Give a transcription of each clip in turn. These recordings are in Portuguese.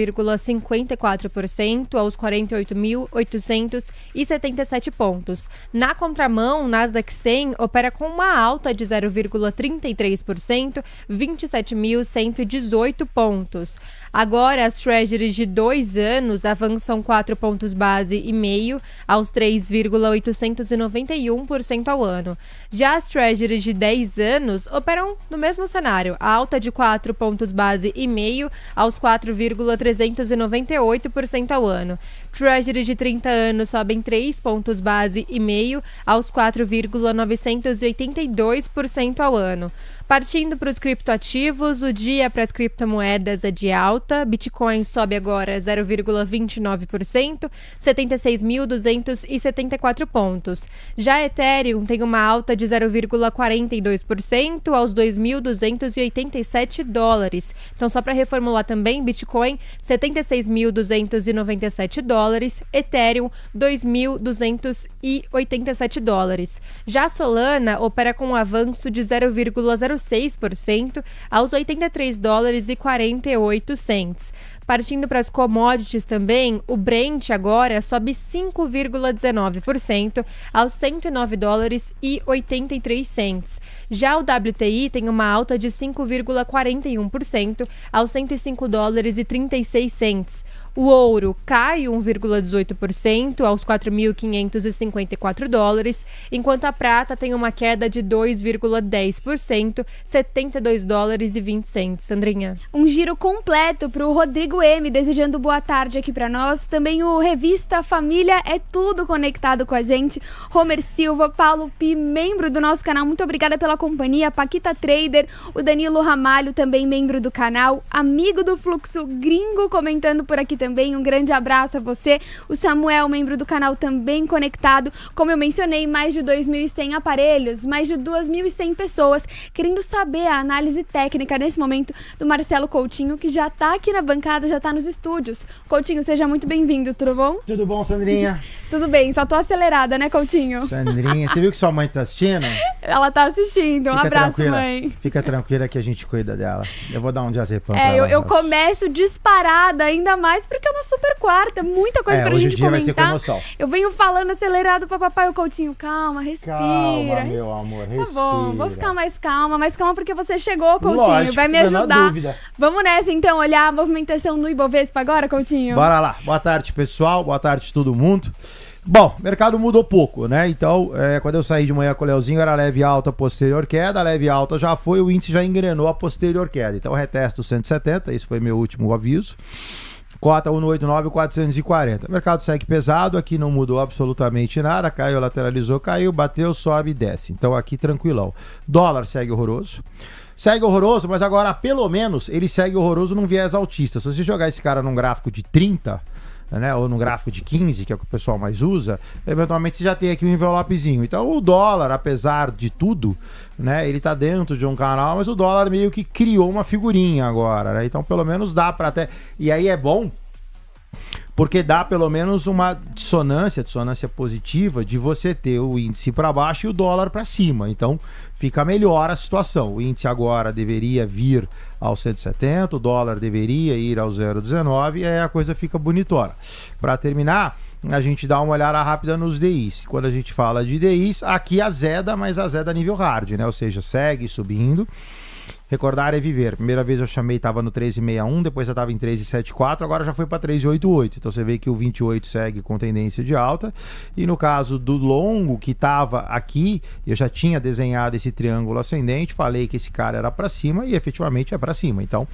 0,54% aos 48.877 pontos. Na contramão, o Nasdaq 100 opera com uma alta de 0,33%, 27.118 pontos. Agora, as Treasuries de 2 anos avançam 4 pontos base e meio aos 3,891% ao ano. Já as Treasuries de 10 anos operam no mesmo cenário, a alta de 4 pontos base e meio aos 4,398% ao ano. Treasury de 30 anos sobem 3 pontos base e meio aos 4,982% ao ano. Partindo para os criptoativos, o dia para as criptomoedas é de alta. Bitcoin sobe agora 0,29%, 76.274 pontos. Já Ethereum tem uma alta de 0,42% aos 2.287 dólares. Então, só para reformular também, Bitcoin 76.297 dólares, Ethereum 2.287 dólares. Já Solana opera com um avanço de 0,06% aos 83 dólares e 48 cents. Partindo para as commodities também, o Brent agora sobe 5,19% aos 109 dólares e 83 cents. Já o WTI tem uma alta de 5,41% aos 105 dólares e 36 cents. O ouro cai 1,18% aos 4.554 dólares, enquanto a prata tem uma queda de 2,10%, 72 dólares e 20 cents. Sandrinha. Um giro completo para o Rodrigo M, desejando boa tarde aqui para nós. Também o Revista Família é Tudo conectado com a gente. Homer Silva, Paulo Pi, membro do nosso canal, muito obrigada pela companhia. Paquita Trader, o Danilo Ramalho, também membro do canal. Amigo do Fluxo Gringo, comentando por aqui também, um grande abraço a você. O Samuel, membro do canal, também conectado. Como eu mencionei, mais de 2.100 aparelhos, mais de 2.100 pessoas querendo saber a análise técnica nesse momento do Marcelo Coutinho, que já está aqui na bancada, já está nos estúdios. Coutinho, seja muito bem-vindo, tudo bom? Tudo bom, Sandrinha? Tudo bem, só tô acelerada, né, Coutinho? Sandrinha, você viu que sua mãe tá assistindo? Ela tá assistindo, um abraço, tranquila. Mãe. Fica tranquila que a gente cuida dela. Eu vou dar um diazepam pra ela. Eu começo disparada, ainda mais porque é uma super quarta, muita coisa pra gente comentar. Hoje o dia vai ser com emoção. Eu venho falando acelerado pra papai e o Coutinho, calma, respira. Calma, meu amor, respira. Tá bom, vou ficar mais calma porque você chegou, Coutinho, lógico, vai me ajudar. Vamos nessa então, olhar a movimentação no Ibovespa agora, Coutinho? Bora lá, boa tarde pessoal, boa tarde todo mundo. Bom, o mercado mudou pouco, né? Então, quando eu saí de manhã com o Leozinho, era leve alta, posterior queda, leve alta já foi, o índice já engrenou a posterior queda. Então, retesto 170, esse foi meu último aviso. Cota 189,440. O mercado segue pesado, aqui não mudou absolutamente nada, caiu, lateralizou, caiu, bateu, sobe e desce. Então, aqui tranquilão. Dólar segue horroroso. Segue horroroso, mas agora, pelo menos, ele segue horroroso num viés altista. Se você jogar esse cara num gráfico de 30... né, ou no gráfico de 15, que é o que o pessoal mais usa, eventualmente você já tem aqui um envelopezinho. Então o dólar, apesar de tudo, né, ele tá dentro de um canal, mas o dólar meio que criou uma figurinha agora, né? Então pelo menos dá para até... E aí é bom, porque dá pelo menos uma dissonância positiva de você ter o índice para baixo e o dólar para cima. Então fica melhor a situação. O índice agora deveria vir ao 170, o dólar deveria ir ao 0,19 e aí a coisa fica bonitona. Para terminar, a gente dá uma olhada rápida nos DIs. Quando a gente fala de DIs, aqui azeda, mas azeda nível hard, né? Ou seja, segue subindo. Recordar é viver. Primeira vez eu chamei, estava no 13,61, depois eu estava em 13,74, agora já foi para 13,88. Então você vê que o 28 segue com tendência de alta. E no caso do longo, que estava aqui, eu já tinha desenhado esse triângulo ascendente, falei que esse cara era para cima e efetivamente é para cima. Então,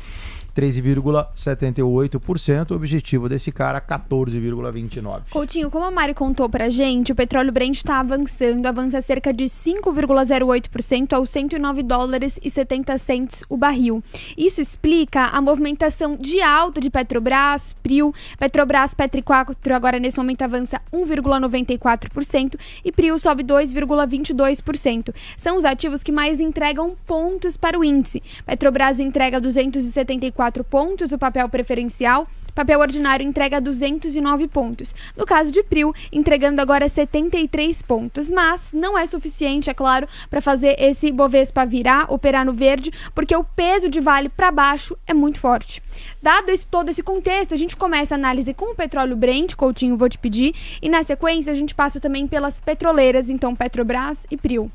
13,78%, o objetivo desse cara 14,29%. Coutinho, como a Mari contou pra gente, o petróleo Brent está avançando, avança cerca de 5,08% aos 109 dólares e 70 cents o barril. Isso explica a movimentação de alta de Petrobras, PRIO, Petrobras Petri 4 agora nesse momento avança 1,94% e PRIO sobe 2,22%. São os ativos que mais entregam pontos para o índice. Petrobras entrega 274 pontos, o papel preferencial, Papel ordinário entrega 209 pontos. No caso de Prio, entregando agora 73 pontos. Mas não é suficiente, é claro, para fazer esse Bovespa virar, operar no verde, porque o peso de Vale para baixo é muito forte. Dado todo esse contexto, a gente começa a análise com o petróleo Brent, Coutinho, vou te pedir, e na sequência a gente passa também pelas petroleiras, então Petrobras e Prio.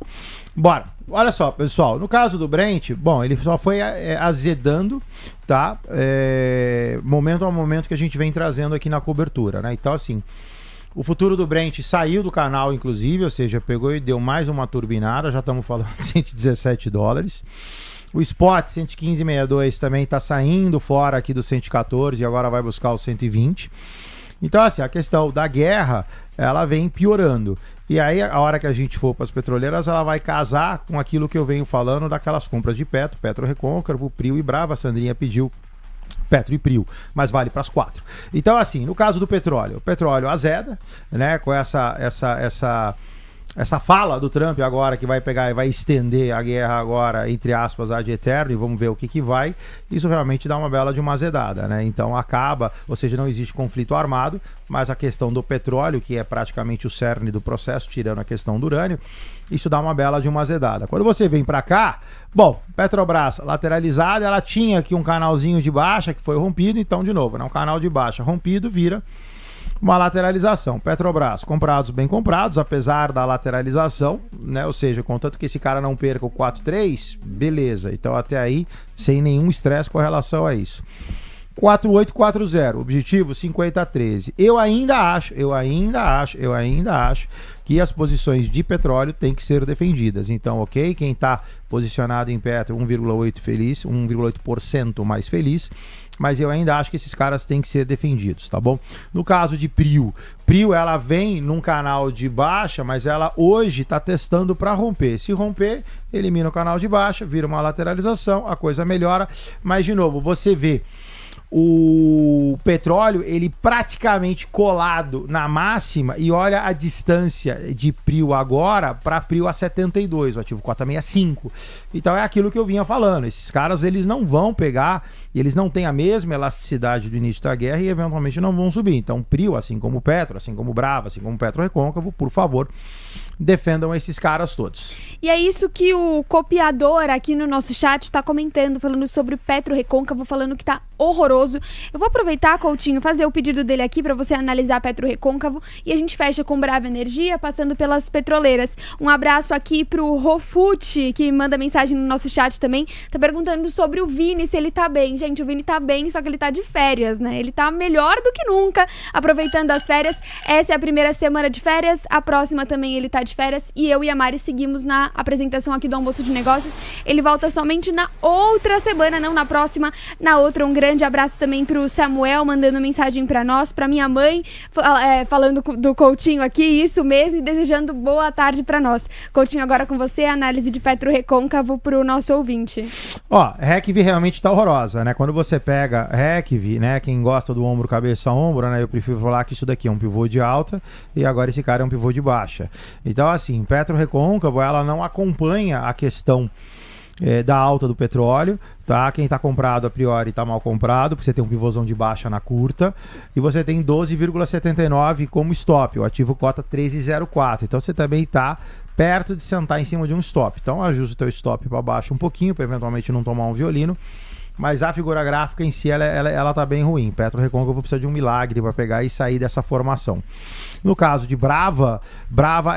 Bora. Olha só, pessoal, no caso do Brent, bom, ele só foi azedando, tá? Momento a momento que a gente vem trazendo aqui na cobertura, né? Então, assim, o futuro do Brent saiu do canal, inclusive, ou seja, pegou e deu mais uma turbinada, já estamos falando de 117 dólares. O Spot 115,62 também está saindo fora aqui do 114 e agora vai buscar o 120. Então, assim, a questão da guerra, ela vem piorando. E aí, a hora que a gente for para as petroleiras, ela vai casar com aquilo que eu venho falando daquelas compras de Petro Recôncavo, Prio e Brava. A Sandrinha pediu Petro e Prio, mas vale para as 4. Então, assim, no caso do petróleo, o petróleo azeda, né, com essa fala do Trump agora que vai pegar e vai estender a guerra agora, entre aspas, ad eterno, e vamos ver o que vai, isso realmente dá uma bela de uma azedada, né? Então acaba, ou seja, não existe conflito armado, mas a questão do petróleo, que é praticamente o cerne do processo, tirando a questão do urânio, isso dá uma bela de uma azedada. Quando você vem para cá, bom, Petrobras lateralizada, ela tinha aqui um canalzinho de baixa que foi rompido, então de novo, né? Um canal de baixa rompido vira uma lateralização. Petrobras, comprados bem comprados, apesar da lateralização, né? Ou seja, contanto que esse cara não perca o 4,3, beleza. Então até aí, sem nenhum estresse com relação a isso. 4840, objetivo 50,13. Eu ainda acho que as posições de petróleo têm que ser defendidas. Então, ok, quem está posicionado em Petro 1,8 feliz, 1,8% mais feliz, mas eu ainda acho que esses caras têm que ser defendidos, tá bom? No caso de Prio, ela vem num canal de baixa, mas ela hoje está testando para romper. Se romper, elimina o canal de baixa, vira uma lateralização, a coisa melhora, mas de novo, você vê o petróleo, ele praticamente colado na máxima, e olha a distância de Prio agora para Prio a 72, o ativo cota 65. Então é aquilo que eu vinha falando, esses caras eles não vão pegar, eles não têm a mesma elasticidade do início da guerra e eventualmente não vão subir. Então Prio, assim como Petro, assim como Brava, assim como Petro Recôncavo, por favor, defendam esses caras todos. E é isso que o copiador aqui no nosso chat está comentando, falando sobre o Petro Recôncavo, falando que tá horroroso. Eu vou aproveitar, Coutinho, fazer o pedido dele aqui para você analisar Petro Recôncavo e a gente fecha com Brava Energia, passando pelas petroleiras. Um abraço aqui pro Rofute, que manda mensagem no nosso chat também, tá perguntando sobre o Vini, se ele tá bem. Gente, o Vini tá bem, só que ele tá de férias, né? Ele tá melhor do que nunca, aproveitando as férias. Essa é a primeira semana de férias, a próxima também ele tá de férias e eu e a Mari seguimos na apresentação aqui do Almoço de Negócios. Ele volta somente na outra semana, não na próxima, na outra. Um grande abraço também pro Samuel, mandando mensagem pra nós, pra minha mãe, falando do Coutinho aqui, isso mesmo, e desejando boa tarde pra nós. Coutinho, agora com você, análise de Petro Recôncavo pro nosso ouvinte. Ó, RECV realmente tá horrorosa, né? Quando você pega RECV, né, quem gosta do ombro, cabeça, ombro, né, eu prefiro falar que isso daqui é um pivô de alta e agora esse cara é um pivô de baixa. Então, assim, Petro Recôncavo, ela não acompanha a questão da alta do petróleo, tá? Quem tá comprado a priori tá mal comprado, porque você tem um pivôzão de baixa na curta e você tem 12,79 como stop, o ativo cota 13,04, então você também tá perto de sentar em cima de um stop. Então ajusta o teu stop para baixo um pouquinho, para eventualmente não tomar um violino. Mas a figura gráfica em si, ela tá bem ruim. Petro Recôncavo precisa de um milagre para pegar e sair dessa formação. No caso de Brava,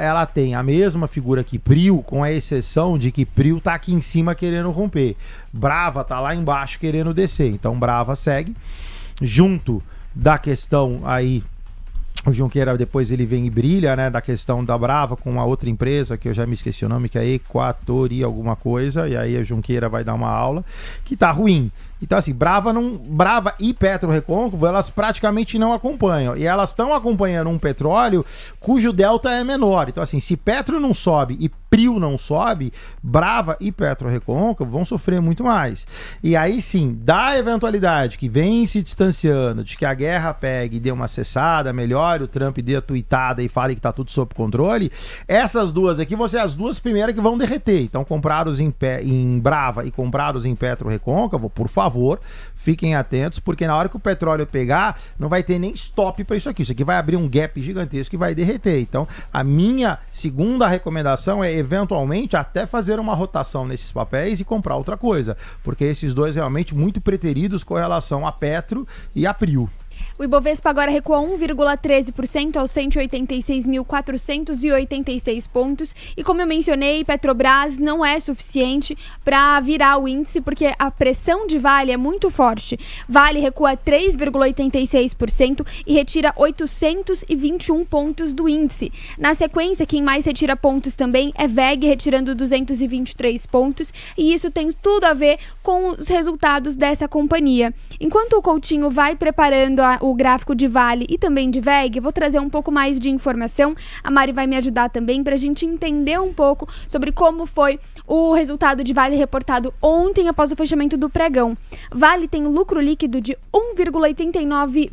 ela tem a mesma figura que Prio, com a exceção de que Prio tá aqui em cima querendo romper. Brava tá lá embaixo querendo descer. Então Brava segue. Junto da questão aí, o Junqueira depois ele vem e brilha, né, da questão da Brava com uma outra empresa, que eu já me esqueci o nome, que é Equatoria alguma coisa, e aí a Junqueira vai dar uma aula, que tá ruim. Então assim, Brava e Petro Recôncavo, elas praticamente não acompanham, e elas estão acompanhando um petróleo cujo delta é menor. Então assim, se Petro não sobe e Prio não sobe, Brava e Petro Recôncavo vão sofrer muito mais. E aí sim, da eventualidade que vem se distanciando, de que a guerra pegue e dê uma cessada, melhore, o Trump dê a tuitada e fale que tá tudo sob controle, essas duas aqui vão ser as duas primeiras que vão derreter. Então comprados em Brava e comprados em Petro Recôncavo, por favor, fiquem atentos, porque na hora que o petróleo pegar, não vai ter nem stop para isso aqui. Isso aqui vai abrir um gap gigantesco e vai derreter. Então, a minha segunda recomendação é, eventualmente, até fazer uma rotação nesses papéis e comprar outra coisa, porque esses dois realmente muito preteridos com relação a Petro e a Prio. O Ibovespa agora recuou 1,13% aos 186.486 pontos. E como eu mencionei, Petrobras não é suficiente para virar o índice, porque a pressão de Vale é muito forte. Vale recua 3,86% e retira 821 pontos do índice. Na sequência, quem mais retira pontos também é VEG, retirando 223 pontos. E isso tem tudo a ver com os resultados dessa companhia. Enquanto o Coutinho vai preparando o gráfico de Vale e também de VEG, vou trazer um pouco mais de informação. A Mari vai me ajudar também para a gente entender um pouco sobre como foi o resultado de Vale reportado ontem após o fechamento do pregão. Vale tem lucro líquido de 1,89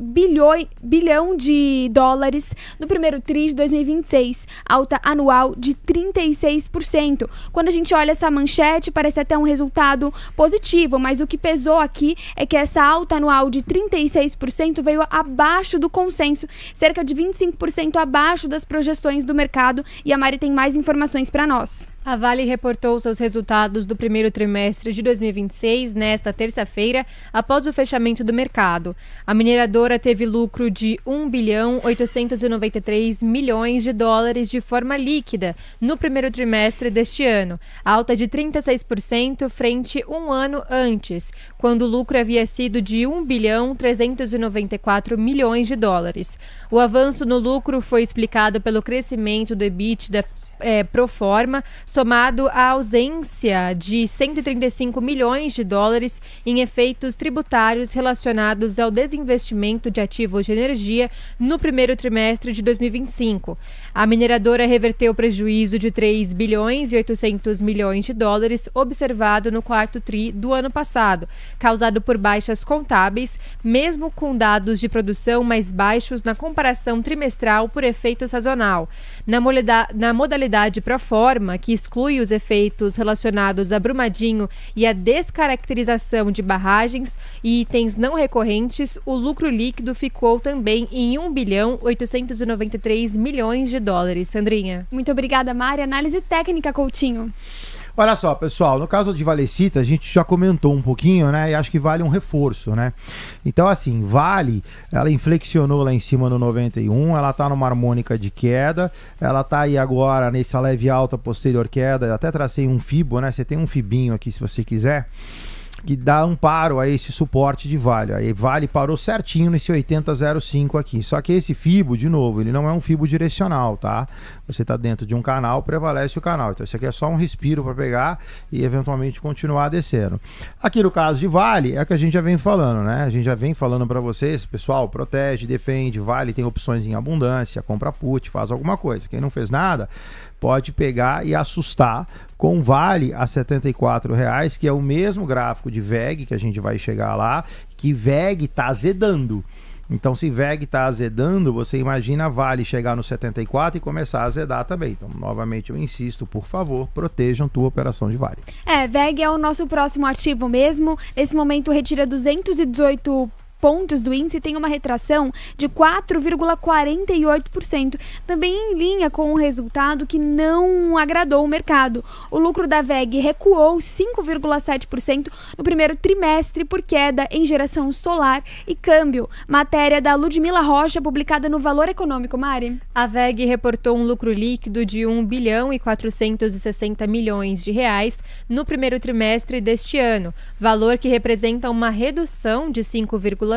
bilhão de dólares no primeiro tri de 2026, alta anual de 36%. Quando a gente olha essa manchete, parece até um resultado positivo, mas o que pesou aqui é que essa alta anual de 36% veio abaixo do consenso, cerca de 25% abaixo das projeções do mercado, e a Mari tem mais informações para nós. A Vale reportou seus resultados do primeiro trimestre de 2026 nesta terça-feira, após o fechamento do mercado. A mineradora teve lucro de 1,893 bilhões de dólares de forma líquida no primeiro trimestre deste ano, alta de 36% frente um ano antes, quando o lucro havia sido de 1,394 bilhões de dólares. O avanço no lucro foi explicado pelo crescimento do EBITDA pro forma, somado à ausência de 135 milhões de dólares em efeitos tributários relacionados ao desinvestimento de ativos de energia no primeiro trimestre de 2025. A mineradora reverteu o prejuízo de 3 bilhões e 800 milhões de dólares observado no quarto tri do ano passado, causado por baixas contábeis, mesmo com dados de produção mais baixos na comparação trimestral por efeito sazonal. Na modalidade pro forma, que exclui os efeitos relacionados a Brumadinho e a descaracterização de barragens e itens não recorrentes, o lucro líquido ficou também em 1,893 bilhões de dólares. Sandrinha. Muito obrigada, Mari. Análise técnica, Coutinho. Olha só, pessoal, no caso de Valecita, a gente já comentou um pouquinho, né? E acho que vale um reforço, né? Então, assim, Vale, ela inflexionou lá em cima no 91, ela tá numa harmônica de queda, ela tá aí agora nessa leve alta posterior queda, até tracei um fibo, né? Você tem um fibinho aqui se você quiser, que dá amparo a esse suporte de Vale. Aí Vale parou certinho nesse 80,05 aqui. Só que esse fibo, de novo, ele não é um fibo direcional, tá? Você tá dentro de um canal, prevalece o canal. Então isso aqui é só um respiro para pegar e eventualmente continuar descendo. Aqui no caso de Vale, é o que a gente já vem falando, né? A gente já vem falando para vocês, pessoal, protege, defende. Vale tem opções em abundância, compra put, faz alguma coisa. Quem não fez nada, pode pegar e assustar com Vale a R$ 74,00, que é o mesmo gráfico de VEG, que a gente vai chegar lá, que VEG está azedando. Então, se VEG está azedando, você imagina Vale chegar no 74 e começar a azedar também. Então, novamente, eu insisto, por favor, protejam tua operação de Vale. VEG é o nosso próximo ativo mesmo. Nesse momento, retira 218 pontos do índice, tem uma retração de 4,48%, também em linha com o resultado que não agradou o mercado. O lucro da VEG recuou 5,7% no primeiro trimestre por queda em geração solar e câmbio. Matéria da Ludmila Rocha, publicada no Valor Econômico. Mari. A VEG reportou um lucro líquido de 1 bilhão e 460 milhões de reais no primeiro trimestre deste ano, valor que representa uma redução de 5,7%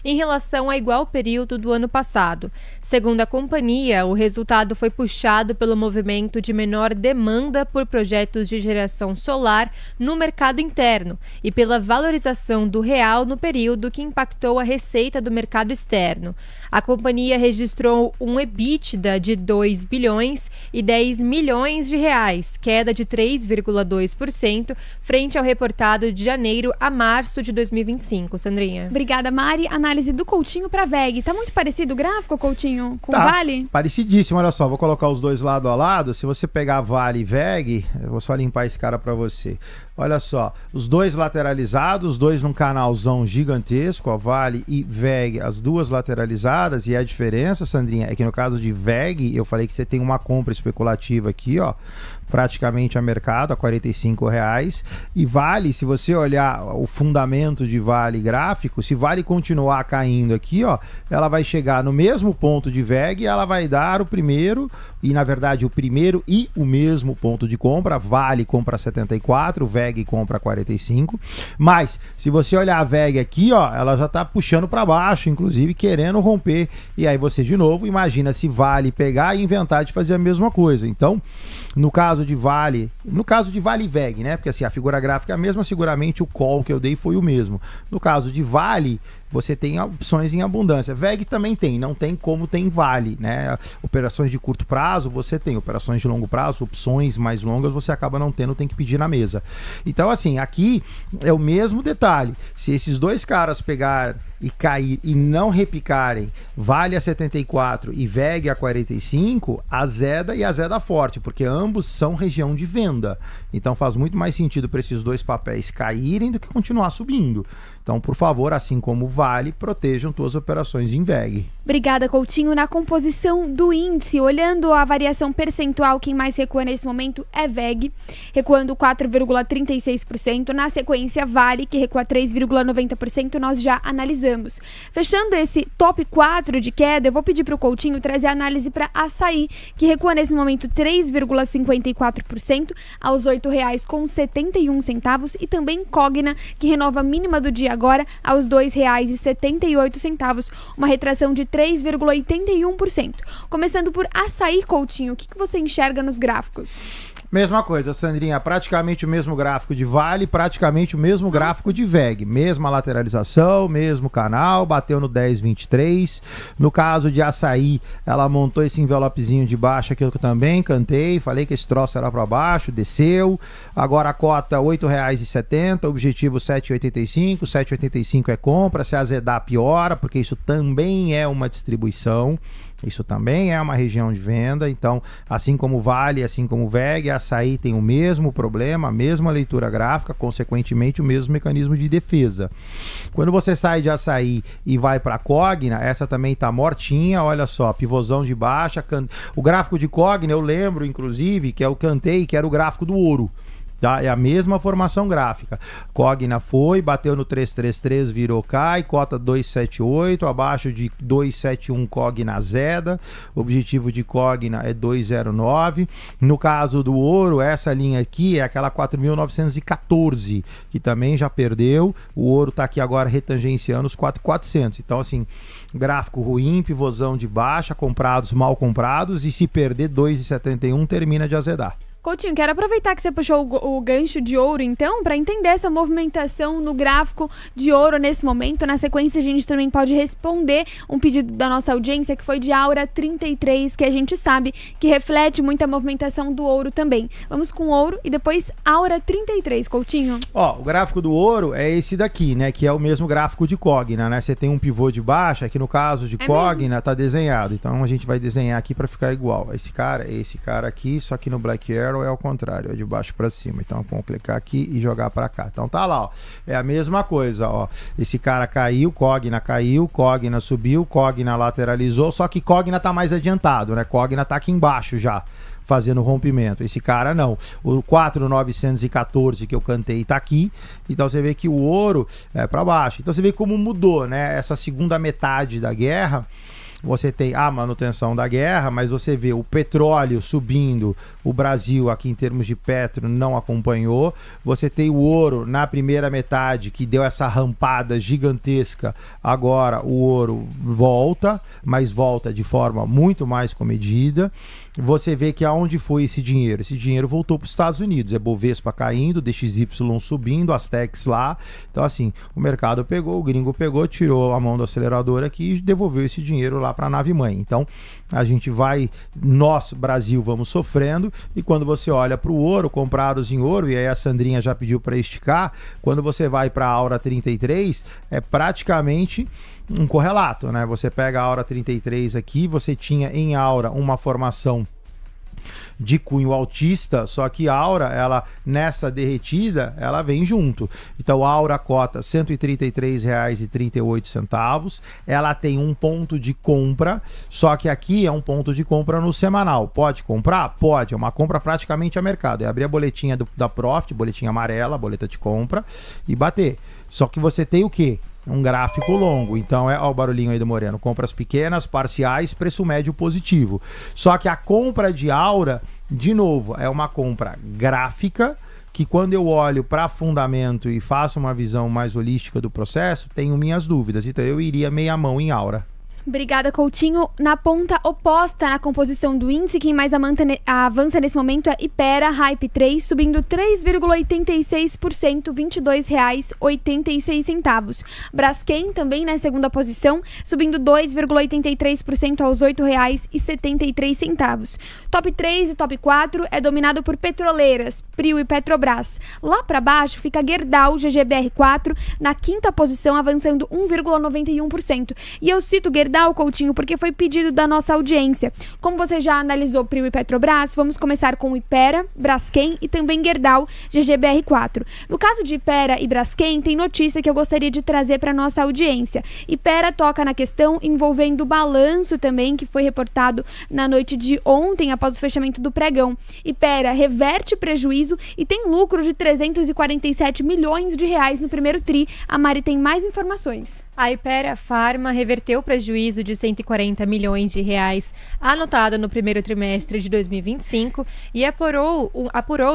em relação ao igual período do ano passado. Segundo a companhia, o resultado foi puxado pelo movimento de menor demanda por projetos de geração solar no mercado interno e pela valorização do real no período, que impactou a receita do mercado externo. A companhia registrou um EBITDA de 2 bilhões e 10 milhões de reais, queda de 3,2% frente ao reportado de janeiro a março de 2025. Sandrinha. Obrigada, Mari. Análise do Coutinho para VEG. Tá muito parecido o gráfico, Coutinho, com Tá, Vale? parecidíssimo, olha só, vou colocar os dois lado a lado. Se você pegar Vale e VEG, eu vou só limpar esse cara para você. Olha só, os dois lateralizados, os dois num canalzão gigantesco, ó, Vale e VEG, as duas lateralizadas. E a diferença, Sandrinha, é que no caso de VEG, eu falei que você tem uma compra especulativa aqui, ó, praticamente a mercado, a R$45. E Vale, se você olhar o fundamento de Vale gráfico, se Vale continuar caindo aqui, ó, ela vai chegar no mesmo ponto de VEG, ela vai dar o primeiro, e na verdade o primeiro e o mesmo ponto de compra. Vale compra 74, VEG compra 45. Mas se você olhar a VEG aqui, ó, ela já tá puxando para baixo, inclusive querendo romper. E aí você de novo imagina se Vale pegar e inventar de fazer a mesma coisa. Então, no caso de Vale e VEG, né? Porque assim, a figura gráfica é a mesma, seguramente o call que eu dei foi o mesmo. No caso de Vale, você tem opções em abundância. VEG também tem, não tem como tem Vale, né? Operações de curto prazo, você tem. Operações de longo prazo, opções mais longas, você acaba não tendo, tem que pedir na mesa. Então, assim, aqui é o mesmo detalhe. Se esses dois caras pegar e cair e não repicarem, Vale a 74 e VEG a 45, azeda e azeda forte, porque ambos são região de venda. Então faz muito mais sentido para esses dois papéis caírem do que continuar subindo. Então, por favor, assim como Vale, protejam suas operações em VEG. Obrigada, Coutinho. Na composição do índice, olhando a variação percentual, quem mais recua nesse momento é VEG, recuando 4,36%. Na sequência, Vale, que recua 3,90%, nós já analisamos. Fechando esse top 4 de queda, eu vou pedir para o Coutinho trazer a análise para Açaí, que recua nesse momento 3,54% aos R$ 8,71, e também Cogna, que renova a mínima do dia agora aos R$ 2,78, uma retração de 3,81%. Começando por Açaí, Coutinho, o que você enxerga nos gráficos? Mesma coisa, Sandrinha, praticamente o mesmo gráfico de Vale, praticamente o mesmo gráfico de VEG, mesma lateralização, mesmo canal, bateu no 10,23. No caso de Açaí, ela montou esse envelopezinho de baixo aqui que eu também cantei, falei que esse troço era para baixo, desceu. Agora a cota R$ 8,70, objetivo 7,85, 7,85 é compra, se azedar piora, porque isso também é uma distribuição. Isso também é uma região de venda, então, assim como Vale, assim como VEG, Açaí tem o mesmo problema, a mesma leitura gráfica, consequentemente o mesmo mecanismo de defesa. Quando você sai de Açaí e vai para Cogna, essa também está mortinha, olha só, pivôzão de baixa. O gráfico de Cogna, eu lembro, inclusive, que eu cantei, que era o gráfico do ouro. Tá? É a mesma formação gráfica. Cogna foi, bateu no 333, virou cai, cota 278, abaixo de 271 Cogna azeda, objetivo de Cogna é 209. No caso do ouro, essa linha aqui é aquela 4.914, que também já perdeu. O ouro está aqui agora retangenciando os 4.400. Então, assim, gráfico ruim, pivôzão de baixa, comprados, mal comprados, e se perder 2,71 termina de azedar. Coutinho, quero aproveitar que você puxou o gancho de ouro, então, para entender essa movimentação no gráfico de ouro nesse momento. Na sequência, a gente também pode responder um pedido da nossa audiência, que foi de Aura 33, que a gente sabe que reflete muita movimentação do ouro também. Vamos com ouro e depois Aura 33, Coutinho. Ó, o gráfico do ouro é esse daqui, né, que é o mesmo gráfico de Cogna, né? Você tem um pivô de baixa, que no caso de Cogna tá desenhado. Então a gente vai desenhar aqui para ficar igual. Esse cara aqui, só que no Black Arrow é ao contrário, é de baixo para cima. Então vamos clicar aqui e jogar para cá. Então tá lá, ó. É a mesma coisa, ó. Esse cara caiu, Cogna subiu, Cogna lateralizou, só que Cogna tá mais adiantado, né? Cogna tá aqui embaixo já, fazendo rompimento. Esse cara não. O 4.914 que eu cantei tá aqui. Então você vê que o ouro é para baixo. Então você vê como mudou, né? Essa segunda metade da guerra. Você tem a manutenção da guerra, mas você vê o petróleo subindo, o Brasil aqui em termos de petro não acompanhou. Você tem o ouro na primeira metade que deu essa rampada gigantesca. Agora o ouro volta, mas volta de forma muito mais comedida. você vê que aonde foi esse dinheiro? Esse dinheiro voltou para os Estados Unidos. É Bovespa caindo, DXY subindo, as techs lá. Então, assim, o mercado pegou, o gringo pegou, tirou a mão do acelerador aqui e devolveu esse dinheiro lá para a nave-mãe. Então, a gente vai, nós, Brasil, vamos sofrendo. E quando você olha para o ouro, comprados em ouro, e aí a Sandrinha já pediu para esticar, quando você vai para a Aura 33, é praticamente um correlato, né? Você pega a Aura 33 aqui, você tinha em Aura uma formação de cunho altista, só que a Aura, ela nessa derretida, ela vem junto. Então a Aura cota R$ 133,38, ela tem um ponto de compra, só que aqui é um ponto de compra no semanal. Pode comprar? Pode, é uma compra praticamente a mercado. É abrir a boletinha da Profit, boletinha amarela, boleta de compra e bater. Só que você tem o quê? Um gráfico longo, então ó o barulhinho aí do Moreno, compras pequenas, parciais, preço médio positivo. Só que a compra de Aura, de novo, é uma compra gráfica, que quando eu olho para fundamento e faço uma visão mais holística do processo, tenho minhas dúvidas, então eu iria meia mão em Aura. Obrigada, Coutinho. Na ponta oposta na composição do índice, quem mais avança nesse momento é Hypera, Hype 3, subindo 3,86%, R$ 22,86. Braskem também na segunda posição, subindo 2,83% aos R$ 8,73. Top 3 e top 4 é dominado por petroleiras, Prio e Petrobras. Lá para baixo fica Gerdau, GGBR4, na quinta posição, avançando 1,91%. E eu cito Gerdau, Coutinho, porque foi pedido da nossa audiência. Como você já analisou Prio e Petrobras, vamos começar com Hypera, Braskem e também Gerdau, GGBR4. No caso de Hypera e Braskem, tem notícia que eu gostaria de trazer para nossa audiência. Hypera toca na questão envolvendo o balanço também, que foi reportado na noite de ontem, após o fechamento do pregão. Hypera reverte prejuízo e tem lucro de 347 milhões de reais no primeiro tri. A Mari tem mais informações. A Hypera Pharma reverteu o prejuízo de 140 milhões de reais anotado no primeiro trimestre de 2025 e apurou,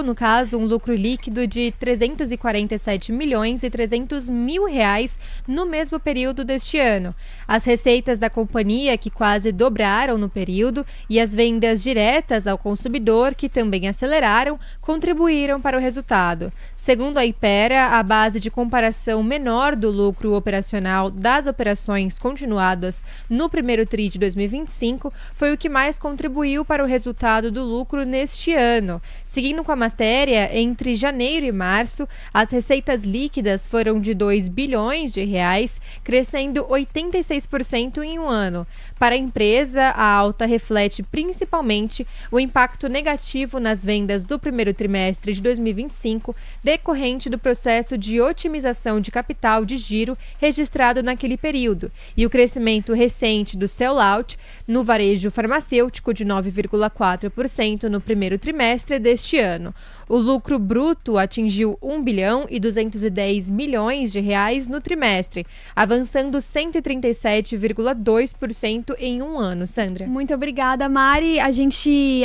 no caso, um lucro líquido de 347 milhões e 300 mil reais no mesmo período deste ano. As receitas da companhia, que quase dobraram no período, e as vendas diretas ao consumidor, que também aceleraram, contribuíram para o resultado. Segundo a Hypera, a base de comparação menor do lucro operacional das operações continuadas no primeiro TRI de 2025 foi o que mais contribuiu para o resultado do lucro neste ano. Seguindo com a matéria, entre janeiro e março, as receitas líquidas foram de 2 bilhões de reais, crescendo 86% em um ano. Para a empresa, a alta reflete principalmente o impacto negativo nas vendas do primeiro trimestre de 2025, decorrente do processo de otimização de capital de giro registrado naquele período, e o crescimento recente do sell-out no varejo farmacêutico de 9,4% no primeiro trimestre deste ano. O lucro bruto atingiu 1 bilhão e 210 milhões de reais no trimestre, avançando 137,2% em um ano. Sandra. Muito obrigada, Mari. A gente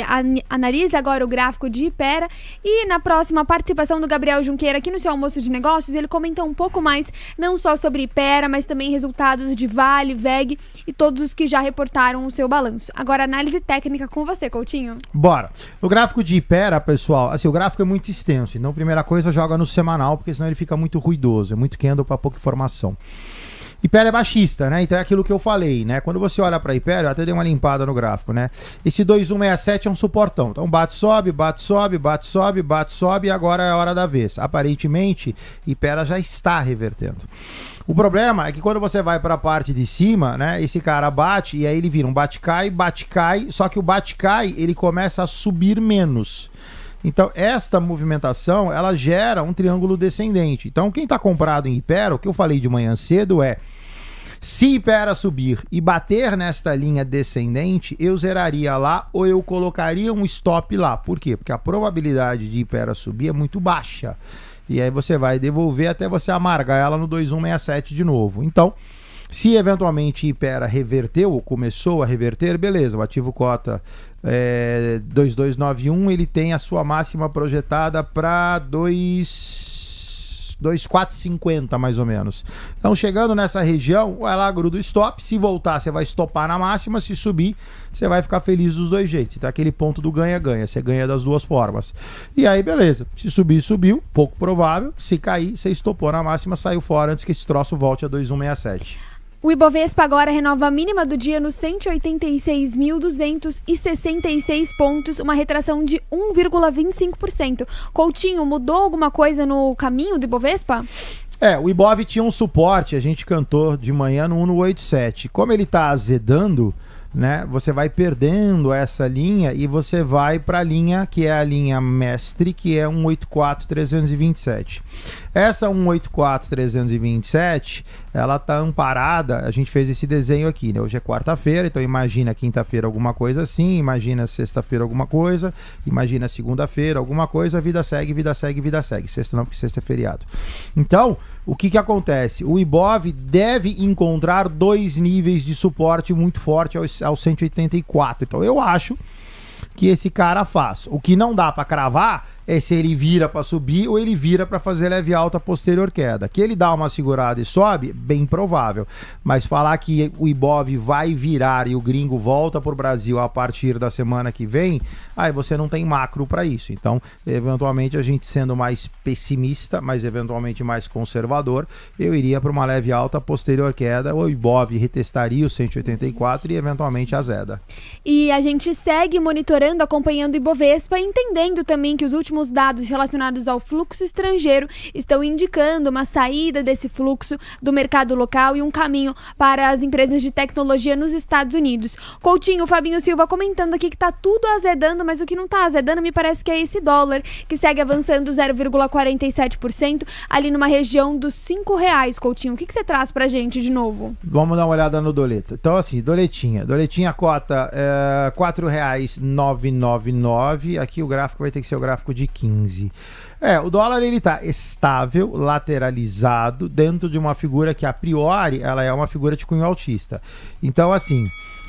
analisa agora o gráfico de Hypera e na próxima participação do Gabriel Junqueira aqui no seu Almoço de Negócios, ele comenta um pouco mais, não só sobre Hypera, mas também resultados de Vale, VEG e todos os que já reportaram o seu balanço. Agora, análise técnica com você, Coutinho. Bora. O gráfico de Hypera, pessoal, assim, o gráfico é muito extenso, então primeira coisa, joga no semanal, porque senão ele fica muito ruidoso, é muito candle para pouca informação. Hypera é baixista, né? Então é aquilo que eu falei, né? Quando você olha para Hypera, eu até dei uma limpada no gráfico, né? Esse 2167 é um suportão. Então bate, sobe, bate, sobe, bate, sobe, bate, sobe e agora é a hora da vez. Aparentemente, Hypera já está revertendo. O problema é que quando você vai para a parte de cima, né? Esse cara bate e aí ele vira um bate-cai, só que o bate-cai ele começa a subir menos. Então, esta movimentação, ela gera um triângulo descendente. Então, quem está comprado em Hypera, o que eu falei de manhã cedo é, se Hypera subir e bater nesta linha descendente, eu zeraria lá ou eu colocaria um stop lá. Por quê? Porque a probabilidade de Hypera subir é muito baixa. E aí você vai devolver até você amargar ela no 2167 de novo. Então, se eventualmente Hypera reverteu ou começou a reverter, beleza, o ativo cota 2291, ele tem a sua máxima projetada para 2 2,450 mais ou menos. Então, chegando nessa região, vai lá, gruda o stop. Se voltar, você vai estopar na máxima. Se subir, você vai ficar feliz dos dois jeitos. Então, aquele ponto do ganha-ganha. Você ganha das duas formas. E aí, beleza. Se subir, subiu. Pouco provável. Se cair, você estopou na máxima, saiu fora antes que esse troço volte a 2,167. O Ibovespa agora renova a mínima do dia nos 186.266 pontos, uma retração de 1,25%. Coutinho, mudou alguma coisa no caminho do Ibovespa? O Ibov tinha um suporte, a gente cantou de manhã no 1,87. Como ele está azedando, né, você vai perdendo essa linha e você vai para a linha que é a linha mestre, que é 184,327. Essa 184,327, ela tá amparada, a gente fez esse desenho aqui, né? Hoje é quarta-feira, então imagina quinta-feira alguma coisa assim, imagina sexta-feira alguma coisa, imagina segunda-feira alguma coisa, vida segue, vida segue, vida segue. Sexta não, porque sexta é feriado. Então, o que acontece? O Ibov deve encontrar dois níveis de suporte muito forte ao 184. Então, eu acho que esse cara faz. O que não dá para cravar é se ele vira para subir ou ele vira para fazer leve alta posterior queda. Que ele dá uma segurada e sobe, bem provável. Mas falar que o Ibov vai virar e o gringo volta para o Brasil a partir da semana que vem, aí você não tem macro para isso. Então, eventualmente, a gente sendo mais pessimista, mas eventualmente mais conservador, eu iria para uma leve alta posterior queda, o Ibov retestaria o 184 e eventualmente azeda. E a gente segue monitorando, acompanhando o Ibovespa, entendendo também que os últimos dados relacionados ao fluxo estrangeiro estão indicando uma saída desse fluxo do mercado local e um caminho para as empresas de tecnologia nos Estados Unidos. Coutinho, Fabinho Silva comentando aqui que tá tudo azedando, mas o que não tá azedando me parece que é esse dólar, que segue avançando 0,47%, ali numa região dos R$5, Coutinho. O que você traz pra gente de novo? Vamos dar uma olhada no doleta. Então, assim, doletinha cota R$4,999. Aqui o gráfico vai ter que ser o gráfico de 15. O dólar ele tá estável, lateralizado, dentro de uma figura que a priori ela é uma figura de cunho altista. Então, assim,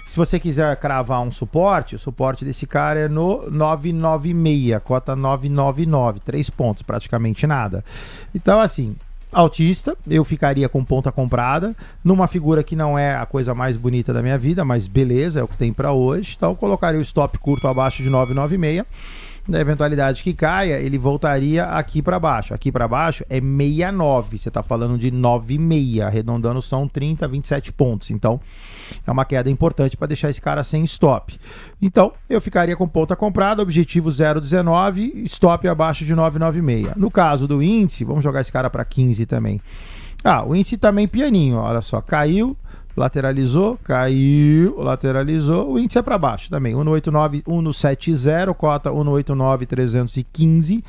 se você quiser cravar um suporte, o suporte desse cara é no 996, cota 999, 3 pontos, praticamente nada. Então, assim, altista, eu ficaria com ponta comprada, numa figura que não é a coisa mais bonita da minha vida, mas beleza, é o que tem para hoje. Então, eu colocaria o stop curto abaixo de 996. Na eventualidade que caia, ele voltaria aqui para baixo. Aqui para baixo é 69. Você está falando de 9,6. Arredondando são 30, 27 pontos. Então, é uma queda importante para deixar esse cara sem stop. Então, eu ficaria com ponta comprada, objetivo 0,19, stop abaixo de 9,96. No caso do índice, vamos jogar esse cara para 15 também. O índice também pianinho, olha só, caiu, lateralizou, caiu, lateralizou, o índice é para baixo também, 1,89, 1,70, cota 1,89,315,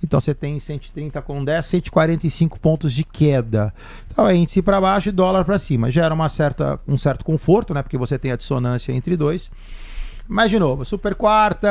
então você tem 130 com 10, 145 pontos de queda. Então é índice para baixo e dólar para cima, gera um certo conforto, né, porque você tem a dissonância entre dois. Mas, de novo, super quarta,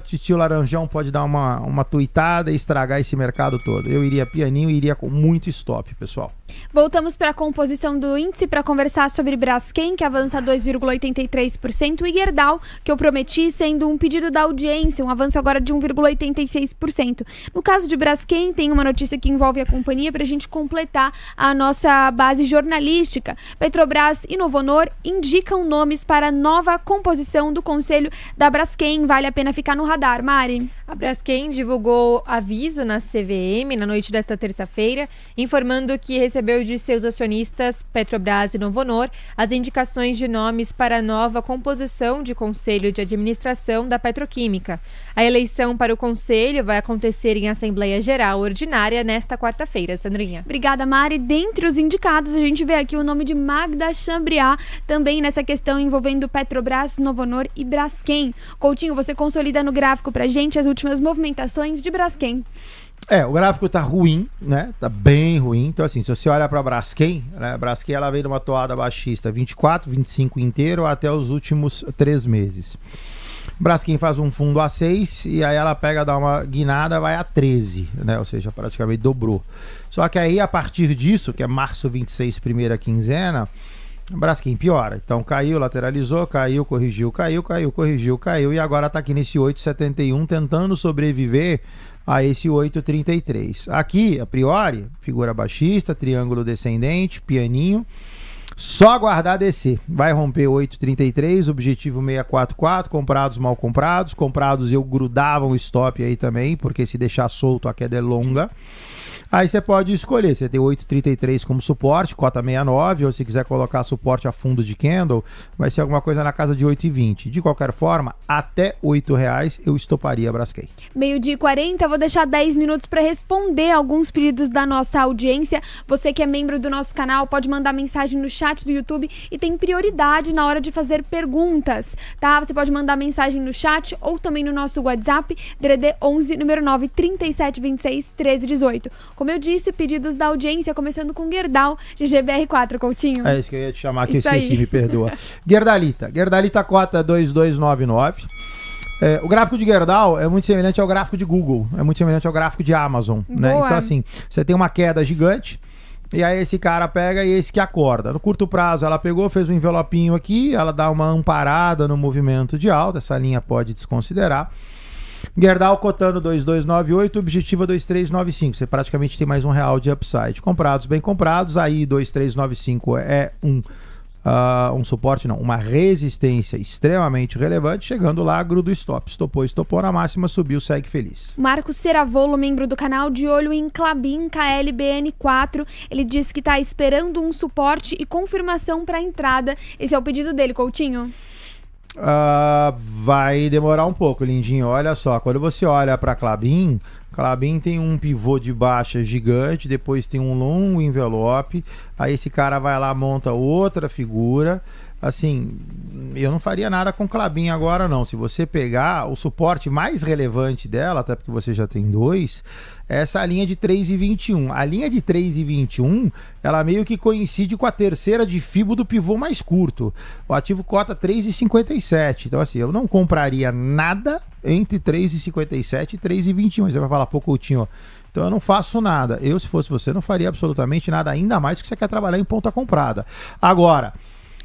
titio Laranjão pode dar uma tuitada e estragar esse mercado todo. Eu iria pianinho e iria com muito stop, pessoal. Voltamos para a composição do índice para conversar sobre Braskem, que avança 2,83%, e Gerdau, que eu prometi, sendo um pedido da audiência, um avanço agora de 1,86%. No caso de Braskem, tem uma notícia que envolve a companhia para a gente completar a nossa base jornalística. Petrobras e Novonor indicam nomes para a nova composição do Conselho da Braskem. Vale a pena ficar no radar, Mari. A Braskem divulgou aviso na CVM na noite desta terça-feira, informando que recebeu de seus acionistas Petrobras e Novonor as indicações de nomes para a nova composição de Conselho de Administração da Petroquímica. A eleição para o Conselho vai acontecer em Assembleia Geral Ordinária nesta quarta-feira, Sandrinha. Obrigada, Mari. Dentre os indicados, a gente vê aqui o nome de Magda Chambriard, também nessa questão envolvendo Petrobras, Novonor e Braskem. Coutinho, você consolida no gráfico pra gente as últimas movimentações de Braskem. O gráfico tá ruim, né? Tá bem ruim. Então, assim, se você olha pra Braskem, né? A Braskem, ela veio de uma toada baixista 24, 25 inteiro até os últimos 3 meses. Braskem faz um fundo a 6 e aí ela pega, dá uma guinada, vai a 13, né? Ou seja, praticamente dobrou. Só que aí, a partir disso, que é março 26, primeira quinzena, Braskem piora. Então caiu, lateralizou, caiu, corrigiu, caiu, corrigiu, caiu e agora tá aqui nesse 8,71 tentando sobreviver a esse 8,33. Aqui, a priori, figura baixista, triângulo descendente, pianinho. Só aguardar descer. Vai romper 8,33, objetivo 644, comprados mal comprados. Comprados eu grudava um stop aí também, porque se deixar solto a queda é longa. Aí você pode escolher, você tem 8,33 como suporte, cota 69, ou se quiser colocar suporte a fundo de candle, vai ser alguma coisa na casa de 8,20. De qualquer forma, até R$8 eu estoparia a Braskem. 12h40, vou deixar 10 minutos para responder alguns pedidos da nossa audiência. Você que é membro do nosso canal pode mandar mensagem no chat do YouTube e tem prioridade na hora de fazer perguntas, tá? Você pode mandar mensagem no chat ou também no nosso WhatsApp, DDD 11, número 9, 3726 1318. Como eu disse, pedidos da audiência, começando com Gerdau, de GBR4, Coutinho. É isso que eu ia te chamar, que Isso eu esqueci, aí. me perdoa. Gerdalita cota 2299. O gráfico de Gerdau é muito semelhante ao gráfico de Google, é muito semelhante ao gráfico de Amazon, né? Boa. Então assim, você tem uma queda gigante, e aí esse cara pega e esse que acorda. No curto prazo ela pegou, fez um envelopinho aqui, ela dá uma amparada no movimento de alta, essa linha pode desconsiderar. Gerdau cotando 2,298, objetivo 2,395. Você praticamente tem mais R$1 de upside. Comprados, bem comprados. Aí 2,395 é um suporte, não, uma resistência extremamente relevante. Chegando lá, gruda o stop. Estopou na máxima, subiu, segue feliz. Marcos Ceravolo, membro do canal, de olho em Klabin KLBN4. Ele diz que está esperando um suporte e confirmação para a entrada. Esse é o pedido dele, Coutinho. Vai demorar um pouco, lindinho. Olha só, quando você olha para Klabin tem um pivô de baixa gigante, depois tem um longo envelope, aí esse cara vai lá, monta outra figura. Assim, eu não faria nada com Klabin agora não. Se você pegar o suporte mais relevante dela, até porque você já tem dois, é essa linha de 3,21. A linha de 3,21, ela meio que coincide com a terceira de fibo do pivô mais curto. O ativo cota 3,57. Então assim, eu não compraria nada entre 3,57 e 3,21. Você vai falar, pô, Coutinho, então eu não faço nada. Eu, se fosse você, não faria absolutamente nada, ainda mais que você quer trabalhar em ponta comprada. Agora,